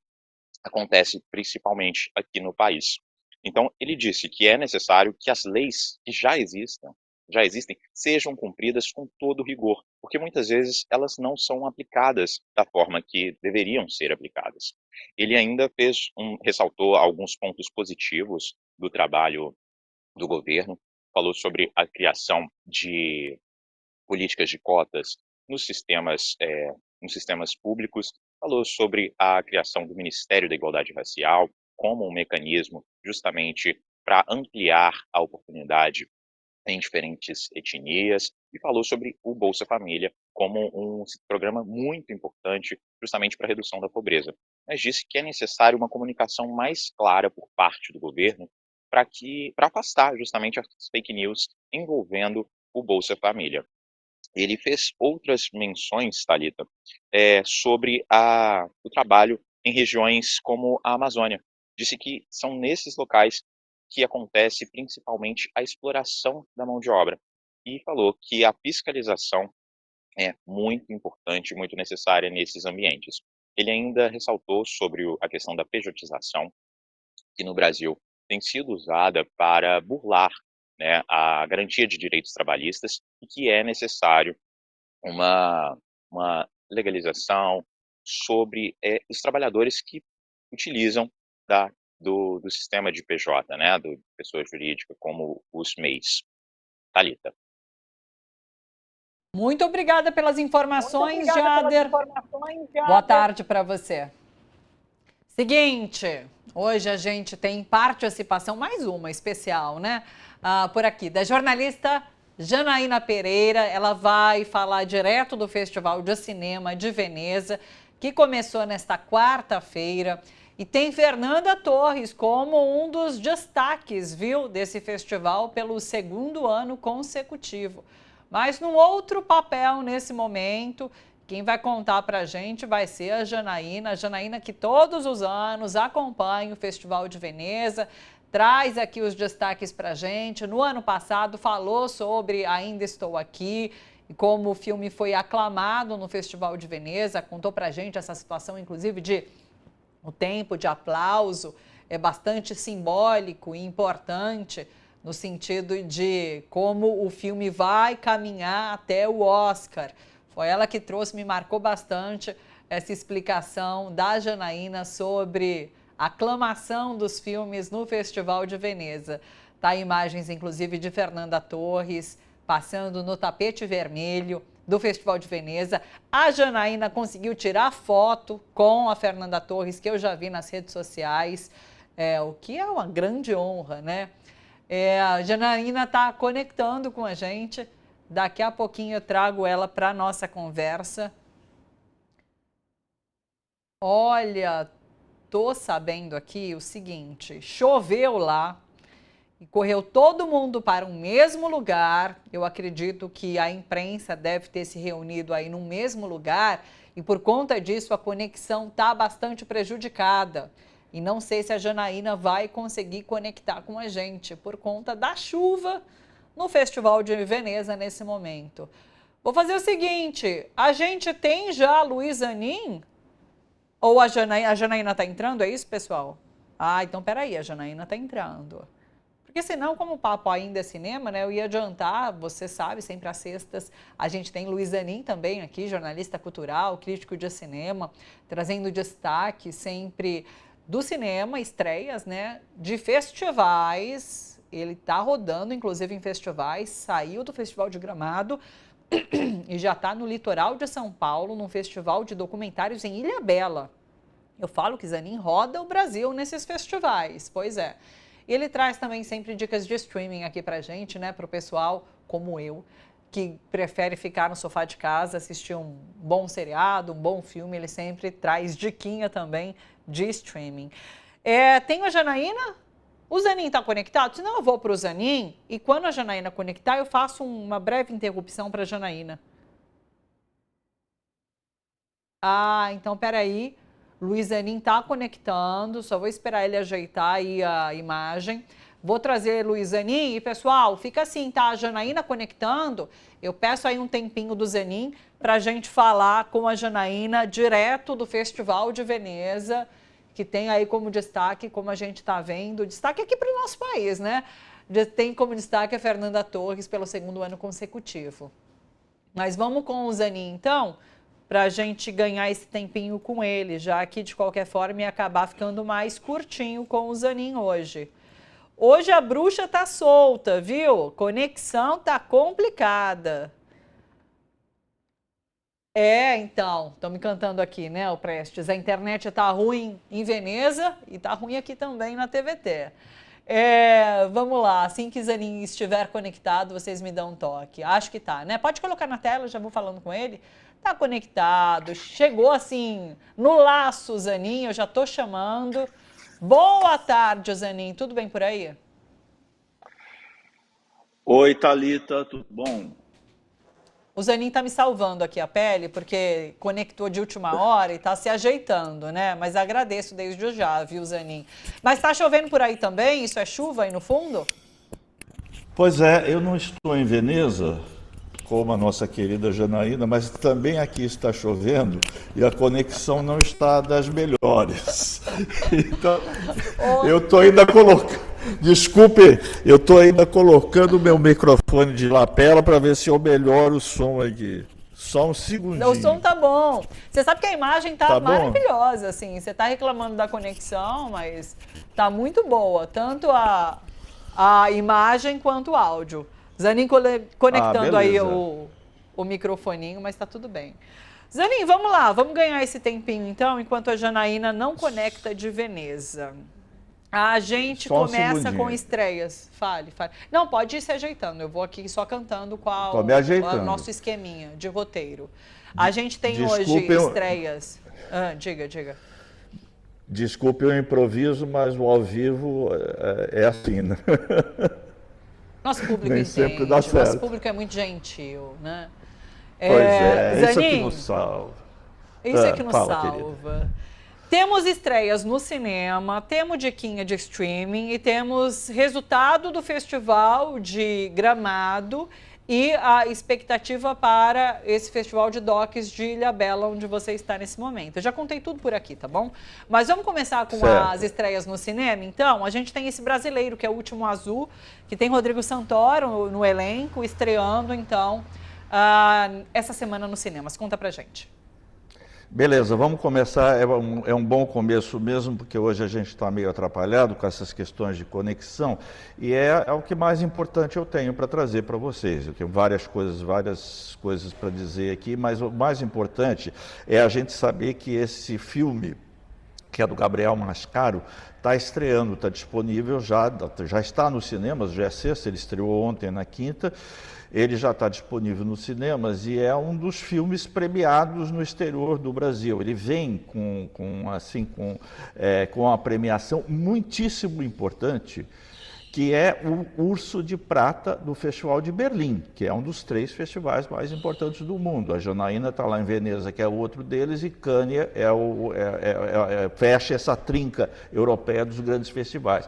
acontece principalmente aqui no país. Então, ele disse que é necessário que as leis que já existam já existem sejam cumpridas com todo rigor, porque muitas vezes elas não são aplicadas da forma que deveriam ser aplicadas. Ele ainda ressaltou alguns pontos positivos do trabalho do governo, falou sobre a criação de políticas de cotas nos sistemas públicos, falou sobre a criação do Ministério da Igualdade Racial como um mecanismo justamente para ampliar a oportunidade em diferentes etnias e falou sobre o Bolsa Família como um programa muito importante justamente para a redução da pobreza. Mas disse que é necessário uma comunicação mais clara por parte do governo para afastar justamente as fake news envolvendo o Bolsa Família. Ele fez outras menções, Thalita, sobre o trabalho em regiões como a Amazônia. Disse que são nesses locais que acontece principalmente a exploração da mão de obra. E falou que a fiscalização é muito importante, muito necessária nesses ambientes. Ele ainda ressaltou sobre a questão da pejotização, que no Brasil tem sido usada para burlar, né, a garantia de direitos trabalhistas e que é necessário uma legalização sobre os trabalhadores que utilizam do sistema de PJ, né, do pessoa jurídica, como os MEIs. Thalita. Muito obrigada pelas informações, Jader. Boa tarde para você. Seguinte, hoje a gente tem participação, mais uma especial, né? Por aqui, da jornalista Janaína Pereira. Ela vai falar direto do Festival de Cinema de Veneza, que começou nesta quarta-feira. E tem Fernanda Torres como um dos destaques, viu, desse festival pelo segundo ano consecutivo. Mas num outro papel nesse momento, quem vai contar pra gente vai ser a Janaína que todos os anos acompanha o Festival de Veneza, traz aqui os destaques pra gente. No ano passado falou sobre Ainda Estou Aqui e como o filme foi aclamado no Festival de Veneza, contou pra gente essa situação, inclusive, de o tempo de aplauso é bastante simbólico e importante no sentido de como o filme vai caminhar até o Oscar. Foi ela que trouxe, me marcou bastante essa explicação da Janaína sobre a aclamação dos filmes no Festival de Veneza. Tá, imagens, inclusive, de Fernanda Torres passando no tapete vermelho do Festival de Veneza. A Janaína conseguiu tirar foto com a Fernanda Torres, que eu já vi nas redes sociais, o que é uma grande honra, né? A Janaína está conectando com a gente. Daqui a pouquinho eu trago ela para a nossa conversa. Olha, tô sabendo aqui o seguinte, choveu lá e correu todo mundo para um mesmo lugar. Eu acredito que a imprensa deve ter se reunido aí no mesmo lugar e por conta disso a conexão está bastante prejudicada. E não sei se a Janaína vai conseguir conectar com a gente por conta da chuva no Festival de Veneza nesse momento. Vou fazer o seguinte, a gente tem já a Luísa Nin? Ou a Janaína está entrando, é isso, pessoal? Então peraí, a Janaína está entrando. Porque senão, como o papo ainda é cinema, né, eu ia adiantar, você sabe, sempre às sextas a gente tem Luísa Nin também aqui, jornalista cultural, crítico de cinema, trazendo destaque sempre do cinema, estreias, né, de festivais. Ele está rodando, inclusive, em festivais, saiu do Festival de Gramado e já está no litoral de São Paulo, num festival de documentários em Ilhabela. Eu falo que Zanin roda o Brasil nesses festivais, pois é. E ele traz também sempre dicas de streaming aqui pra gente, né, pro pessoal como eu, que prefere ficar no sofá de casa, assistir um bom seriado, um bom filme. Ele sempre traz diquinha também de streaming. Tem a Janaína? O Zanin está conectado? Senão eu vou para o Zanin e quando a Janaína conectar, eu faço uma breve interrupção para a Janaína. Então peraí. Luiz Zanin está conectando, só vou esperar ele ajeitar aí a imagem. Vou trazer Luiz Zanin e, pessoal, fica assim, tá? A Janaína conectando, eu peço aí um tempinho do Zanin para a gente falar com a Janaína direto do Festival de Veneza, que tem aí como destaque, como a gente está vendo, destaque aqui para o nosso país, né? tem como destaque a Fernanda Torres pelo 2º ano consecutivo. Mas vamos com o Zanin, então, para a gente ganhar esse tempinho com ele, já que, de qualquer forma, ia acabar ficando mais curtinho com o Zanin hoje. Hoje a bruxa tá solta, viu? Conexão tá complicada. Então, estão me cantando aqui, né, o Prestes. A internet tá ruim em Veneza e tá ruim aqui também na TVT. Vamos lá, assim que Zanin estiver conectado, vocês me dão um toque. Acho que tá, né? Pode colocar na tela, já vou falando com ele. Tá conectado, chegou assim, no laço, Zanin, eu já tô chamando. Boa tarde, Zanin, tudo bem por aí? Oi, Thalita, tudo bom? O Zanin tá me salvando aqui a pele, porque conectou de última hora e tá se ajeitando, né? Mas agradeço desde já, viu, Zanin? Mas tá chovendo por aí também? Isso é chuva aí no fundo? Pois é, eu não estou em Veneza, como a nossa querida Janaína, mas também aqui está chovendo e a conexão não está das melhores. Então, eu estou ainda colocando... Desculpe, eu estou ainda colocando o meu microfone de lapela para ver se eu melhoro o som aqui. Só um segundinho. O som tá bom. Você sabe que a imagem tá maravilhosa, bom? assim. Você tá reclamando da conexão, mas tá muito boa. Tanto a imagem quanto o áudio. Zanin conectando aí o microfoninho, mas tá tudo bem. Zanin, vamos lá. Vamos ganhar esse tempinho, então, enquanto a Janaína não conecta de Veneza. A gente começa com estreias. Fale. Não, pode ir se ajeitando. Eu vou aqui só cantando qual o nosso esqueminha de roteiro. A gente tem hoje estreias. Diga. Desculpe o improviso, mas o ao vivo é assim, né? Nosso público Nem entende. sempre dá certo. Nosso público é muito gentil, né? Pois isso Zanin, é que nos salva. Isso é que nos salva. Querida. Temos estreias no cinema, temos diquinha de streaming e temos resultado do Festival de Gramado e a expectativa para esse Festival de Docs de Ilhabela, onde você está nesse momento. Eu já contei tudo por aqui, tá bom? Mas vamos começar com as estreias no cinema? Então, a gente tem esse brasileiro, que é O Último Azul, que tem Rodrigo Santoro no elenco, estreando, então, essa semana nos cinemas. Conta pra gente. Beleza, vamos começar. É um bom começo mesmo, porque hoje a gente está meio atrapalhado com essas questões de conexão e é o que mais importante eu tenho para trazer para vocês. Eu tenho várias coisas para dizer aqui, mas o mais importante é a gente saber que esse filme, que é do Gabriel Mascaro, está estreando, está disponível, já está nos cinemas, já é sexta, ele estreou ontem na quinta. Ele já está disponível nos cinemas e é um dos filmes premiados no exterior do Brasil. Ele vem com uma premiação muitíssimo importante, que é o Urso de Prata do Festival de Berlim, que é um dos 3 festivais mais importantes do mundo. A Janaína está lá em Veneza, que é o outro deles, e Cannes fecha essa trinca europeia dos grandes festivais.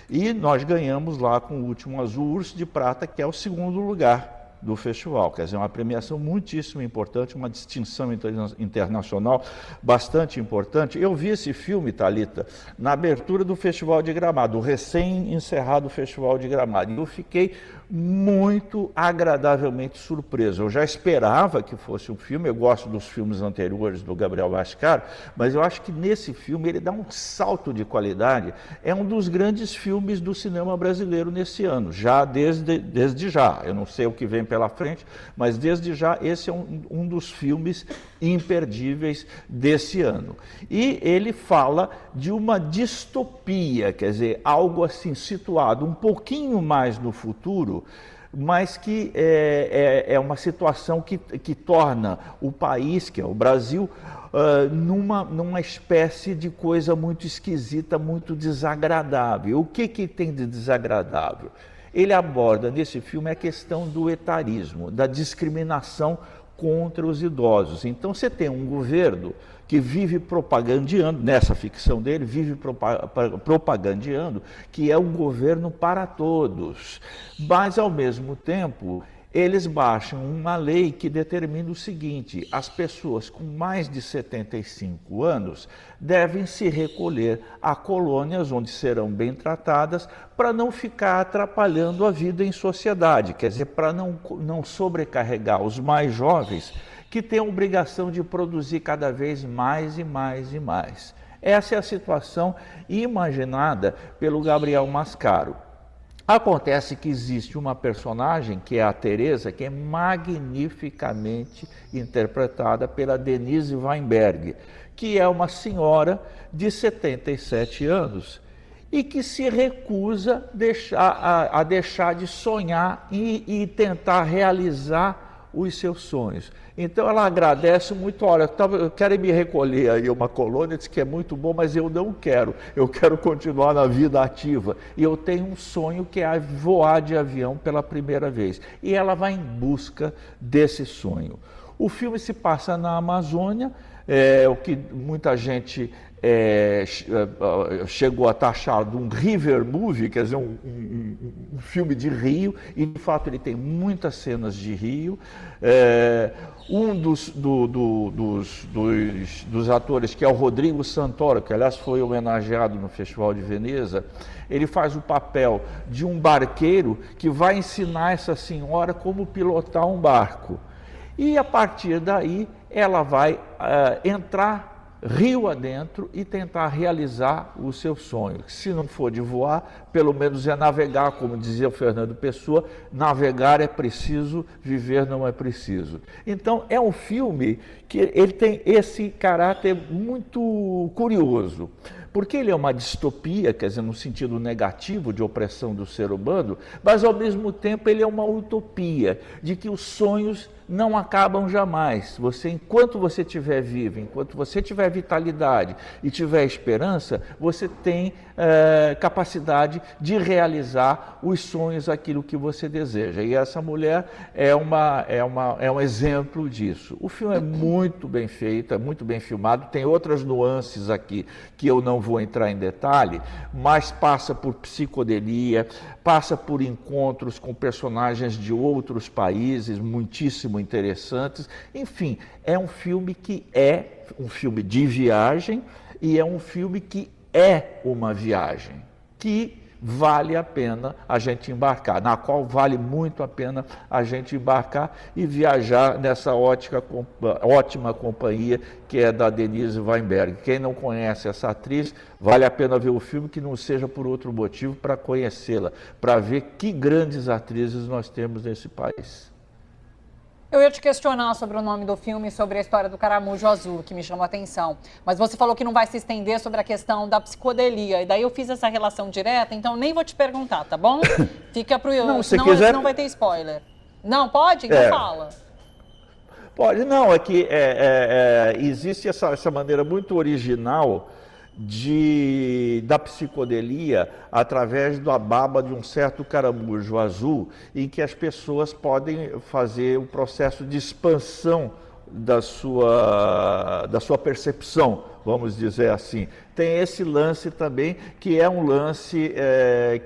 E nós ganhamos lá com o Último Azul, Urso de Prata, que é o 2º lugar do festival, quer dizer, uma premiação muitíssimo importante, uma distinção internacional bastante importante. Eu vi esse filme, Thalita, na abertura do Festival de Gramado, o recém-encerrado Festival de Gramado, e eu fiquei muito agradavelmente surpreso. Eu já esperava que fosse um filme, eu gosto dos filmes anteriores do Gabriel Mascaro, mas eu acho que nesse filme ele dá um salto de qualidade, é um dos grandes filmes do cinema brasileiro nesse ano, já desde já, eu não sei o que vem pela frente, mas desde já esse é um dos filmes imperdíveis desse ano. E ele fala de uma distopia, quer dizer, algo assim situado um pouquinho mais no futuro, mas que é uma situação que torna o país, que é o Brasil, numa espécie de coisa muito esquisita, muito desagradável. O que tem de desagradável? Ele aborda nesse filme a questão do etarismo, da discriminação contra os idosos. Então você tem um governo que vive propagandeando, nessa ficção dele, vive propagandeando que é um governo para todos, mas ao mesmo tempo eles baixam uma lei que determina o seguinte: as pessoas com mais de 75 anos devem se recolher a colônias onde serão bem tratadas para não ficar atrapalhando a vida em sociedade, quer dizer, para não sobrecarregar os mais jovens que têm a obrigação de produzir cada vez mais e mais e mais. Essa é a situação imaginada pelo Gabriel Mascaro. Acontece que existe uma personagem, que é a Teresa, que é magnificamente interpretada pela Denise Weinberg, que é uma senhora de 77 anos e que se recusa a deixar de sonhar e tentar realizar os seus sonhos. Então ela agradece muito: olha, eu quero me recolher aí uma colônia, diz que é muito bom, mas eu não quero, eu quero continuar na vida ativa, e eu tenho um sonho que é voar de avião pela primeira vez, e ela vai em busca desse sonho. O filme se passa na Amazônia, o que muita gente chegou a taxar de um river movie, quer dizer, um filme de rio, e de fato ele tem muitas cenas de rio. Um dos atores, que é o Rodrigo Santoro, que aliás foi homenageado no Festival de Veneza, ele faz o papel de um barqueiro que vai ensinar essa senhora como pilotar um barco. E a partir daí ela vai entrar rio adentro e tentar realizar o seu sonho. Se não for de voar, pelo menos é navegar, como dizia o Fernando Pessoa: navegar é preciso, viver não é preciso. Então é um filme que ele tem esse caráter muito curioso, porque ele é uma distopia, quer dizer, no sentido negativo de opressão do ser humano, mas ao mesmo tempo ele é uma utopia de que os sonhos não acabam jamais. Enquanto você estiver vivo, enquanto você tiver vitalidade e tiver esperança, você tem capacidade de realizar os sonhos, aquilo que você deseja. E essa mulher é um exemplo disso. O filme é muito bem feito, é muito bem filmado, tem outras nuances aqui que eu não vou entrar em detalhe, mas passa por psicodelia, passa por encontros com personagens de outros países muitíssimo interessantes. Enfim, é um filme que é um filme de viagem, e é um filme que é uma viagem que vale a pena a gente embarcar, na qual vale muito a pena a gente embarcar e viajar nessa ótima companhia que é da Denise Weinberg. Quem não conhece essa atriz, vale a pena ver o filme, que não seja por outro motivo, para conhecê-la, para ver que grandes atrizes nós temos nesse país. Eu ia te questionar sobre o nome do filme e sobre a história do caramujo azul, que me chamou a atenção. Mas você falou que não vai se estender sobre a questão da psicodelia. E daí eu fiz essa relação direta, então nem vou te perguntar, tá bom? Fica pro eu. Senão vai ter spoiler. Não, pode? Então fala. Pode, não, é que existe essa maneira muito original da psicodelia através da baba de um certo caramujo azul, em que as pessoas podem fazer o processo de expansão da sua percepção, vamos dizer assim. Tem esse lance também, que é um lance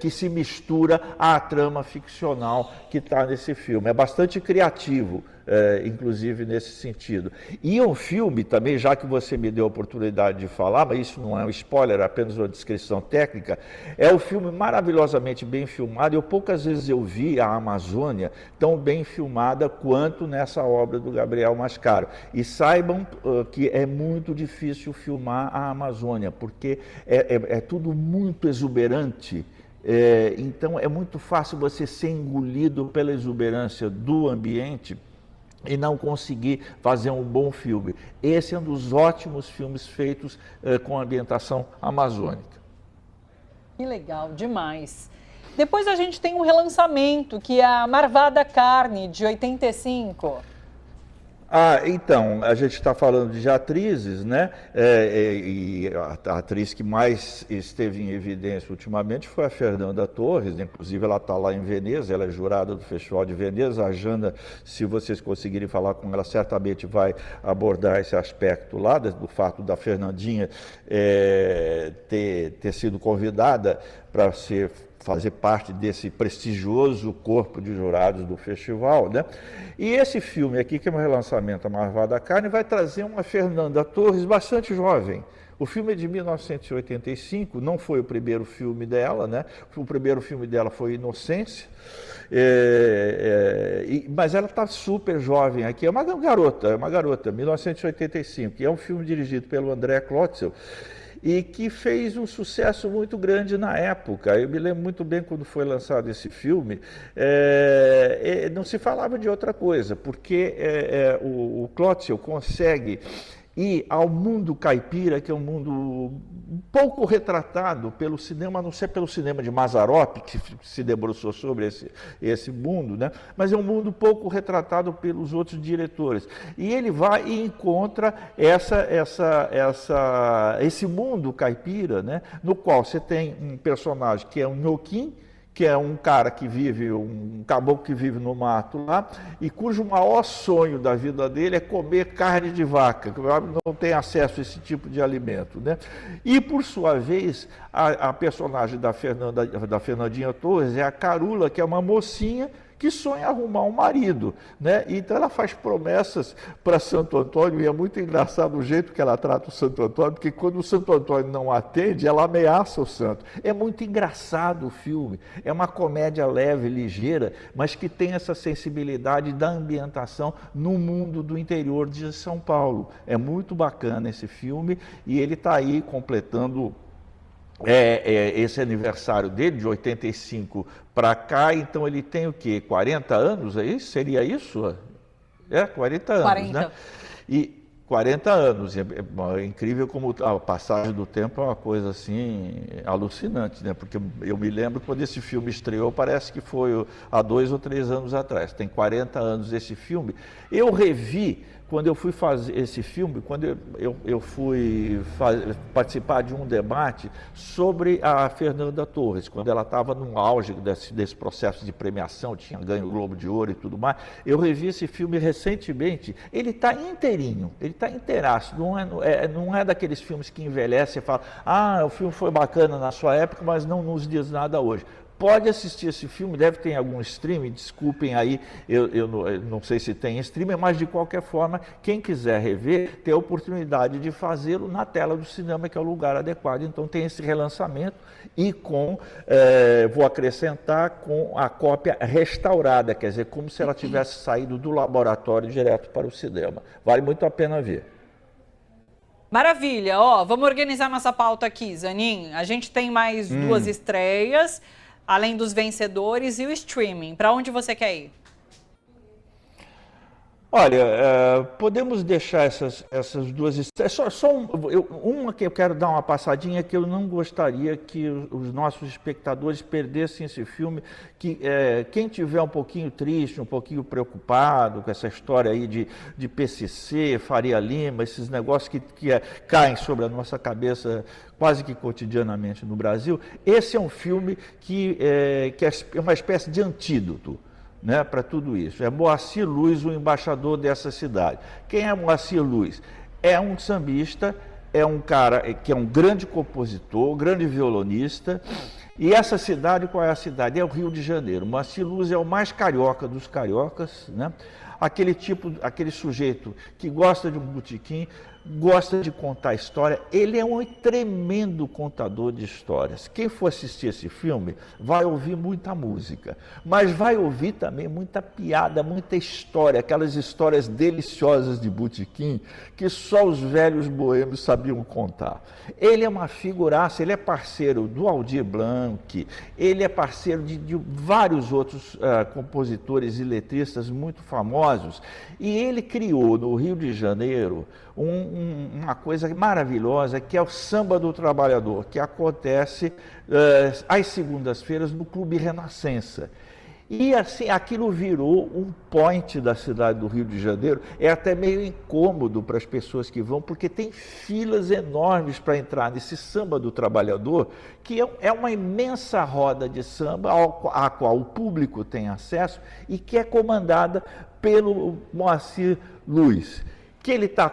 que se mistura à trama ficcional que está nesse filme. É bastante criativo, inclusive nesse sentido. E um filme também, já que você me deu a oportunidade de falar, mas isso não é um spoiler, é apenas uma descrição técnica, é um filme maravilhosamente bem filmado. Eu poucas vezes eu vi a Amazônia tão bem filmada quanto nessa obra do Gabriel Mascaro. E saibam que é muito difícil filmar a Amazônia, porque é tudo muito exuberante. Então é muito fácil você ser engolido pela exuberância do ambiente e não conseguir fazer um bom filme. Esse é um dos ótimos filmes feitos com ambientação amazônica. Que legal, demais. Depois a gente tem um relançamento, que é a Marvada Carne, de 85. Então, a gente está falando de atrizes, né? E a atriz que mais esteve em evidência ultimamente foi a Fernanda Torres, inclusive ela está lá em Veneza, ela é jurada do Festival de Veneza. A Jana, se vocês conseguirem falar com ela, certamente vai abordar esse aspecto lá, do fato da Fernandinha ter sido convidada para fazer parte desse prestigioso corpo de jurados do festival, né? E esse filme aqui, que é um relançamento, A Marvada Carne, vai trazer uma Fernanda Torres bastante jovem. O filme é de 1985, não foi o primeiro filme dela, né? O primeiro filme dela foi Inocência, mas ela está super jovem aqui, é uma garota, 1985, e é um filme dirigido pelo André Klotzel, e que fez um sucesso muito grande na época. Eu me lembro muito bem quando foi lançado esse filme, não se falava de outra coisa, porque o Klotzel consegue ir ao mundo caipira, que é um mundo um pouco retratado pelo cinema, a não ser pelo cinema de Mazzaropi, que se debruçou sobre esse mundo, né? Mas é um mundo pouco retratado pelos outros diretores. E ele vai e encontra esse mundo caipira, né? No qual você tem um personagem que é um Nhoquim, que é um cara que vive, um caboclo que vive no mato lá, e cujo maior sonho da vida dele é comer carne de vaca, que não tem acesso a esse tipo de alimento, né? E, por sua vez, a personagem da Fernandinha Torres é a Carula, que é uma mocinha que sonha arrumar um marido, né? Então ela faz promessas para Santo Antônio, e é muito engraçado o jeito que ela trata o Santo Antônio, porque quando o Santo Antônio não atende, ela ameaça o santo. É muito engraçado o filme, é uma comédia leve, ligeira, mas que tem essa sensibilidade da ambientação no mundo do interior de São Paulo. É muito bacana esse filme, e ele está aí completando esse aniversário dele, de 85 para cá, então ele tem o quê? 40 anos aí? Seria isso? 40 anos, 40. Né? E 40 anos, é incrível como a passagem do tempo é uma coisa assim alucinante, né? Porque eu me lembro quando esse filme estreou, parece que foi há 2 ou 3 anos atrás, tem 40 anos esse filme. Eu revi, quando eu fui fazer esse filme, quando eu fui participar de um debate sobre a Fernanda Torres, quando ela estava no auge desse processo de premiação, tinha ganho o Globo de Ouro e tudo mais, eu revi esse filme recentemente, ele está inteirinho, ele está inteiraço, não é daqueles filmes que envelhece e fala, o filme foi bacana na sua época, mas não nos diz nada hoje. Pode assistir esse filme, deve ter em algum streaming, desculpem aí, eu não sei se tem streaming, mas de qualquer forma, quem quiser rever, tem a oportunidade de fazê-lo na tela do cinema, que é o lugar adequado. Então tem esse relançamento e vou acrescentar, com a cópia restaurada, quer dizer, como se ela tivesse saído do laboratório direto para o cinema. Vale muito a pena ver. Maravilha, vamos organizar nossa pauta aqui, Zanin. A gente tem mais 2 estreias, além dos vencedores, e o streaming. Para onde você quer ir? Olha, podemos deixar essas 2 estreias. Uma que eu quero dar uma passadinha, que eu não gostaria que os nossos espectadores perdessem esse filme, que quem tiver um pouquinho triste, um pouquinho preocupado com essa história aí de PCC, Faria Lima, esses negócios que caem sobre a nossa cabeça quase que cotidianamente no Brasil, esse é um filme que é uma espécie de antídoto, né, para tudo isso. É Moacir Luz, o embaixador dessa cidade. Quem é Moacir Luz? É um sambista, é um cara que é um grande compositor, grande violonista. E essa cidade, qual é a cidade? É o Rio de Janeiro. Moacir Luz é o mais carioca dos cariocas, né? Aquele sujeito que gosta de um botequim, gosta de contar história. Ele é um tremendo contador de histórias. Quem for assistir esse filme vai ouvir muita música, mas vai ouvir também muita piada, muita história, aquelas histórias deliciosas de botequim que só os velhos boêmios sabiam contar. Ele é uma figuraça, ele é parceiro do Aldir Blanc, ele é parceiro de vários outros compositores e letristas muito famosos, e ele criou no Rio de Janeiro uma coisa maravilhosa, que é o Samba do Trabalhador, que acontece às segundas-feiras no Clube Renascença. E assim, aquilo virou um point da cidade do Rio de Janeiro. É até meio incômodo para as pessoas que vão, porque tem filas enormes para entrar nesse Samba do Trabalhador, que é uma imensa roda de samba à qual o público tem acesso e que é comandada pelo Moacir Luz, que ele está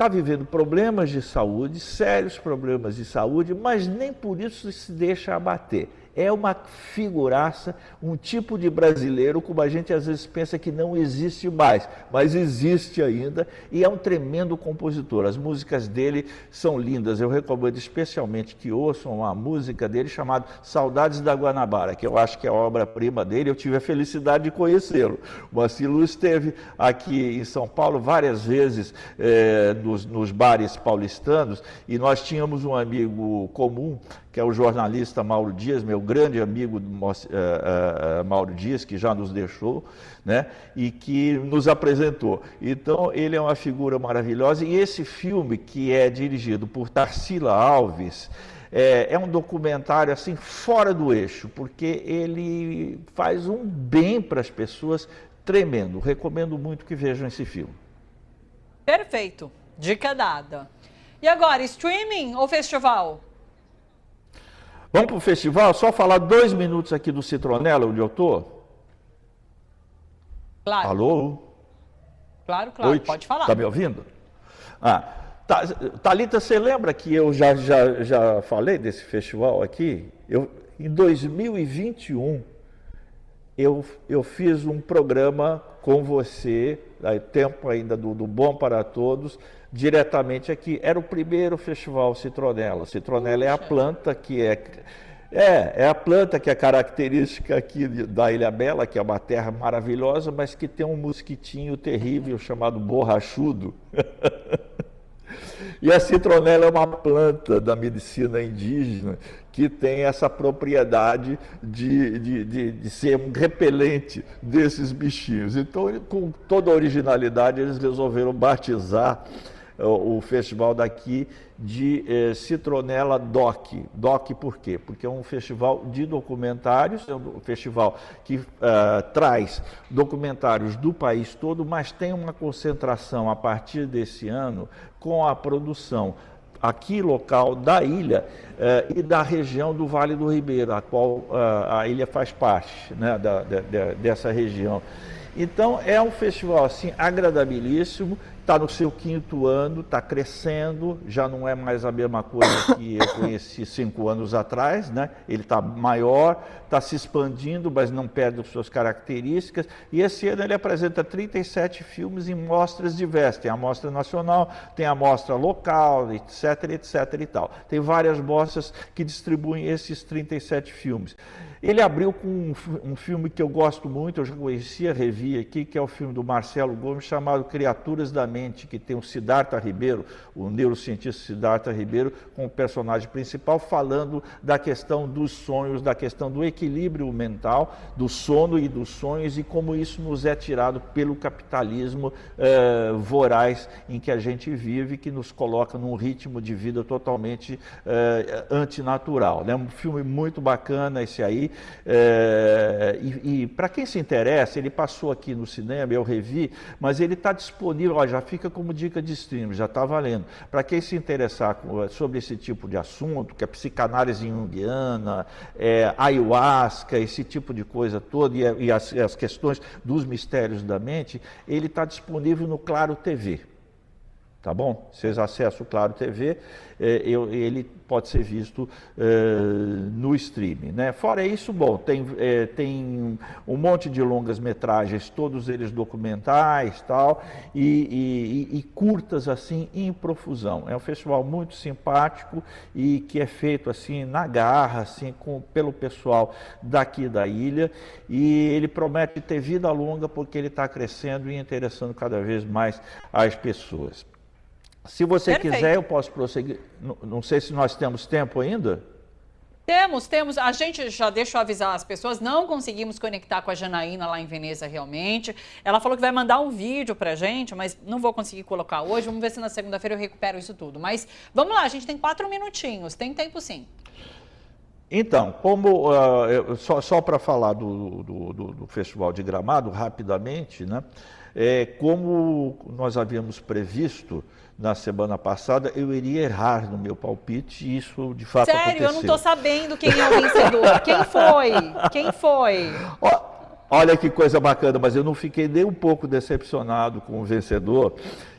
vivendo problemas de saúde, sérios problemas de saúde, mas nem por isso se deixa abater. É uma figuraça, um tipo de brasileiro como a gente às vezes pensa que não existe mais, mas existe ainda, e é um tremendo compositor. As músicas dele são lindas. Eu recomendo especialmente que ouçam a música dele chamada Saudades da Guanabara, que eu acho que é a obra-prima dele. Eu tive a felicidade de conhecê-lo. O Moacir Luz esteve aqui em São Paulo várias vezes nos bares paulistanos, e nós tínhamos um amigo comum, que é o jornalista Mauro Dias, meu grande amigo Mauro Dias, que já nos deixou, né, e que nos apresentou. Então, ele é uma figura maravilhosa, e esse filme, que é dirigido por Tarsila Alves, é um documentário assim fora do eixo, porque ele faz um bem para as pessoas tremendo. Recomendo muito que vejam esse filme. Perfeito. Dica dada. E agora, streaming ou festival? Vamos para o festival? Só falar 2 minutos aqui do Citronella, onde eu estou. Claro. Alô? Claro, Oi, pode falar. Está me ouvindo? Thalita, você lembra que eu já falei desse festival aqui? Em 2021, eu fiz um programa com você, tempo ainda do Bom para Todos, diretamente aqui. Era o primeiro festival Citronella. Citronella é a planta que é a planta que é característica aqui da Ilha Bela, que é uma terra maravilhosa, mas que tem um mosquitinho terrível chamado borrachudo. E a citronella é uma planta da medicina indígena que tem essa propriedade de ser um repelente desses bichinhos. Então, com toda a originalidade, eles resolveram batizar o festival daqui de Citronella Doc. Doc por quê? Porque é um festival de documentários, é um festival que traz documentários do país todo, mas tem uma concentração a partir desse ano com a produção aqui local da ilha e da região do Vale do Ribeiro, a qual a ilha faz parte, né, dessa região. Então é um festival assim agradabilíssimo, está no seu 5º ano, está crescendo, já não é mais a mesma coisa que eu conheci 5 anos atrás, né? Ele está maior, está se expandindo, mas não perde as suas características, e esse ano ele apresenta 37 filmes em mostras diversas, tem a mostra nacional, tem a mostra local, etc, etc e tal. Tem várias mostras que distribuem esses 37 filmes. Ele abriu com um filme que eu gosto muito, eu já conhecia, revi aqui, que é o filme do Marcelo Gomes, chamado Criaturas da Mente, que tem o Siddhartha Ribeiro, o neurocientista Siddhartha Ribeiro, como personagem principal, falando da questão dos sonhos, da questão do equilíbrio mental, do sono e dos sonhos, e como isso nos é tirado pelo capitalismo voraz em que a gente vive, que nos coloca num ritmo de vida totalmente antinatural. É um filme muito bacana esse aí. E para quem se interessa, ele passou aqui no cinema, eu revi, mas ele está disponível, já fica como dica de stream, já está valendo. Para quem se interessar sobre esse tipo de assunto, que é psicanálise junguiana, ayahuasca, esse tipo de coisa toda, e as questões dos mistérios da mente, ele está disponível no Claro TV. Tá bom? Vocês acessam o Claro TV, ele pode ser visto no streaming, né? Fora isso, bom, tem um monte de longas metragens, todos eles documentais, tal, e curtas assim em profusão. É um festival muito simpático e que é feito assim na garra, assim pelo pessoal daqui da ilha, e ele promete ter vida longa porque ele está crescendo e interessando cada vez mais as pessoas. Se você quiser, eu posso prosseguir. Não sei se nós temos tempo ainda. Temos. A gente já deixa eu avisar as pessoas, não conseguimos conectar com a Janaína lá em Veneza realmente. Ela falou que vai mandar um vídeo pra gente, mas não vou conseguir colocar hoje. Vamos ver se na segunda-feira eu recupero isso tudo. Mas vamos lá, a gente tem 4 minutinhos, tem tempo sim. Então, como só para falar do Festival de Gramado, rapidamente, né? Como nós havíamos previsto na semana passada, eu iria errar no meu palpite e isso de fato aconteceu. Sério, eu não estou sabendo quem é o vencedor. Quem foi? Olha que coisa bacana, mas eu não fiquei nem um pouco decepcionado com o vencedor,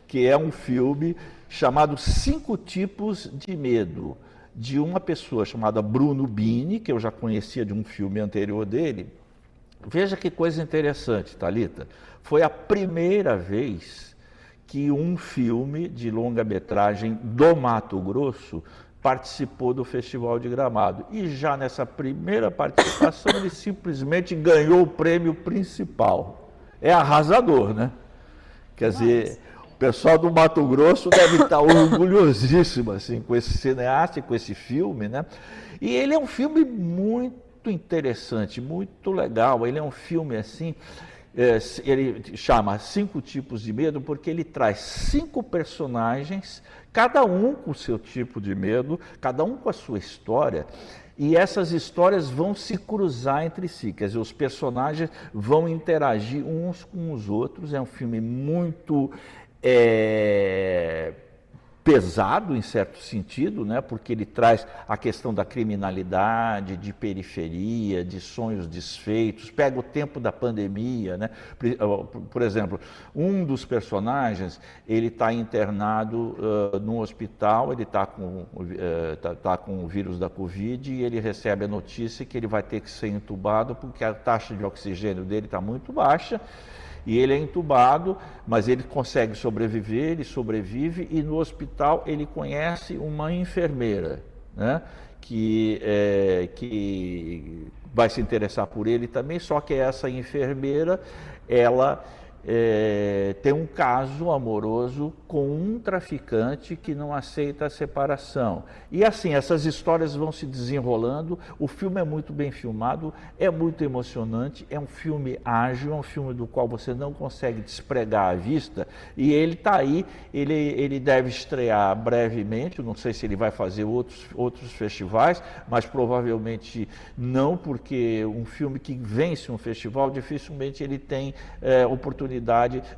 que é um filme chamado 5 Tipos de Medo. de uma pessoa chamada Bruno Bini, que eu já conhecia de um filme anterior dele. Veja que coisa interessante, Thalita. Foi a primeira vez que um filme de longa-metragem do Mato Grosso participou do Festival de Gramado. E já nessa primeira participação, ele simplesmente ganhou o prêmio principal. É arrasador, né? Quer dizer, o pessoal do Mato Grosso deve estar orgulhosíssimo assim, com esse cineasta e com esse filme, né? E ele é um filme muito interessante, muito legal. Ele é um filme assim, ele chama 5 tipos de medo, porque ele traz 5 personagens, cada um com o seu tipo de medo, cada um com a sua história, e essas histórias vão se cruzar entre si, quer dizer, os personagens vão interagir uns com os outros. É um filme muito pesado, em certo sentido, né? Porque ele traz a questão da criminalidade, de periferia, de sonhos desfeitos, pega o tempo da pandemia, né? Por exemplo, um dos personagens, ele está internado num hospital, ele está com o vírus da Covid e ele recebe a notícia que ele vai ter que ser entubado porque a taxa de oxigênio dele está muito baixa. E ele é entubado, mas ele consegue sobreviver, ele sobrevive, e no hospital ele conhece uma enfermeira, né, que vai se interessar por ele também, só que essa enfermeira, ela tem um caso amoroso com um traficante que não aceita a separação. E assim, essas histórias vão se desenrolando. O filme é muito bem filmado, é muito emocionante, é um filme ágil, é um filme do qual você não consegue despregar a vista, e ele está aí, ele deve estrear brevemente, não sei se ele vai fazer outros festivais, mas provavelmente não, porque um filme que vence um festival, dificilmente ele tem oportunidade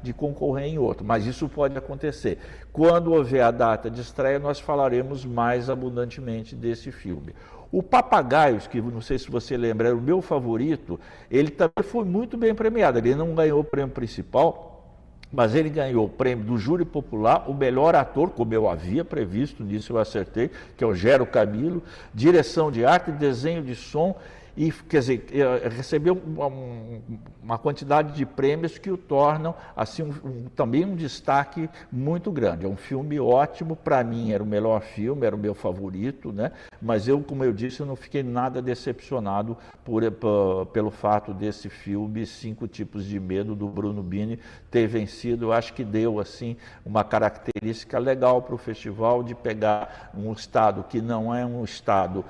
de concorrer em outro, mas isso pode acontecer. Quando houver a data de estreia, nós falaremos mais abundantemente desse filme. O Papagaios, que não sei se você lembra, era o meu favorito, ele também foi muito bem premiado. Ele não ganhou o prêmio principal, mas ele ganhou o prêmio do Júri Popular, o melhor ator, como eu havia previsto, nisso eu acertei, que é o Gero Camilo, direção de arte, desenho de som, e, quer dizer, recebeu uma quantidade de prêmios que o tornam assim, também um destaque muito grande. É um filme ótimo, para mim era o melhor filme, era o meu favorito, né? Mas eu, como eu disse, eu não fiquei nada decepcionado pelo fato desse filme 5 Tipos de Medo, do Bruno Bini, ter vencido. Eu acho que deu assim, uma característica legal para o festival, de pegar um estado que não é um estado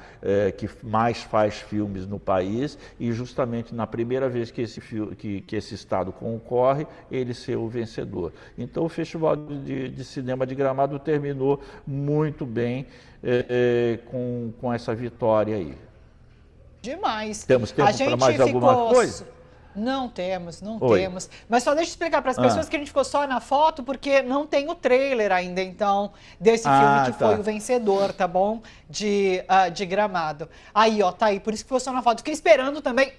que mais faz filmes no país, e justamente na primeira vez que esse estado concorre, ele ser o vencedor. Então o Festival de Cinema de Gramado terminou muito bem com essa vitória aí. Demais. Temos tempo para mais alguma coisa? Não temos. Mas só deixa eu explicar para as pessoas que a gente ficou só na foto, porque não tem o trailer ainda, então, desse filme que foi o vencedor, tá bom? De Gramado. Aí, ó, tá aí, por isso que ficou só na foto. Fiquei esperando também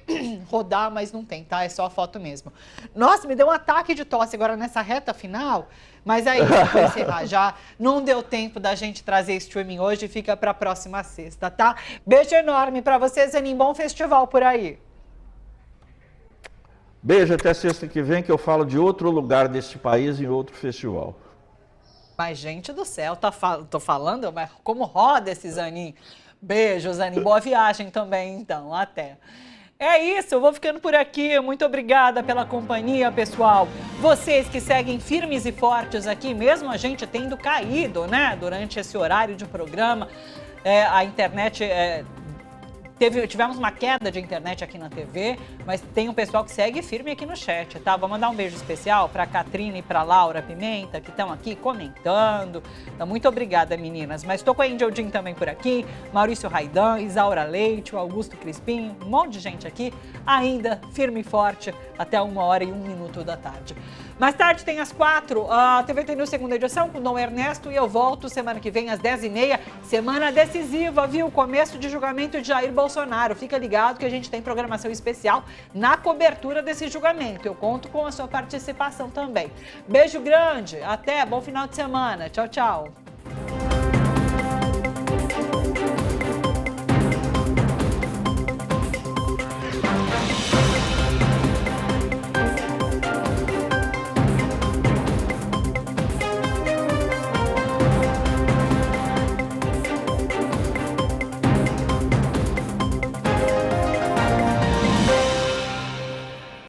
rodar, mas não tem, tá? É só a foto mesmo. Nossa, me deu um ataque de tosse agora nessa reta final, mas aí, vou encerrar já. Não deu tempo da gente trazer streaming hoje, fica para a próxima sexta, tá? Beijo enorme para vocês, Zanin, bom festival por aí. Beijo, até sexta que vem, que eu falo de outro lugar deste país em outro festival. Mas, gente do céu, tô falando, mas como roda esse Zanin? Beijo, Zanin. Boa viagem também, então. Até. É isso, eu vou ficando por aqui. Muito obrigada pela companhia, pessoal. Vocês que seguem firmes e fortes aqui, mesmo a gente tendo caído, né, durante esse horário de programa, a internet... Tivemos uma queda de internet aqui na TV, mas tem um pessoal que segue firme aqui no chat, tá? Vou mandar um beijo especial para a Catrina e para a Laura Pimenta, que estão aqui comentando. Então, muito obrigada, meninas. Mas estou com a Angel Jean também por aqui, Maurício Raidan, Isaura Leite, o Augusto Crispim, um monte de gente aqui, ainda firme e forte, até 1h01 da tarde. Mais tarde tem às 4, a TVT News segunda edição com Dom Ernesto, e eu volto semana que vem às 10h30, semana decisiva, viu? Começo de julgamento de Jair Bolsonaro. Fica ligado que a gente tem programação especial na cobertura desse julgamento. Eu conto com a sua participação também. Beijo grande, até, bom final de semana. Tchau, tchau.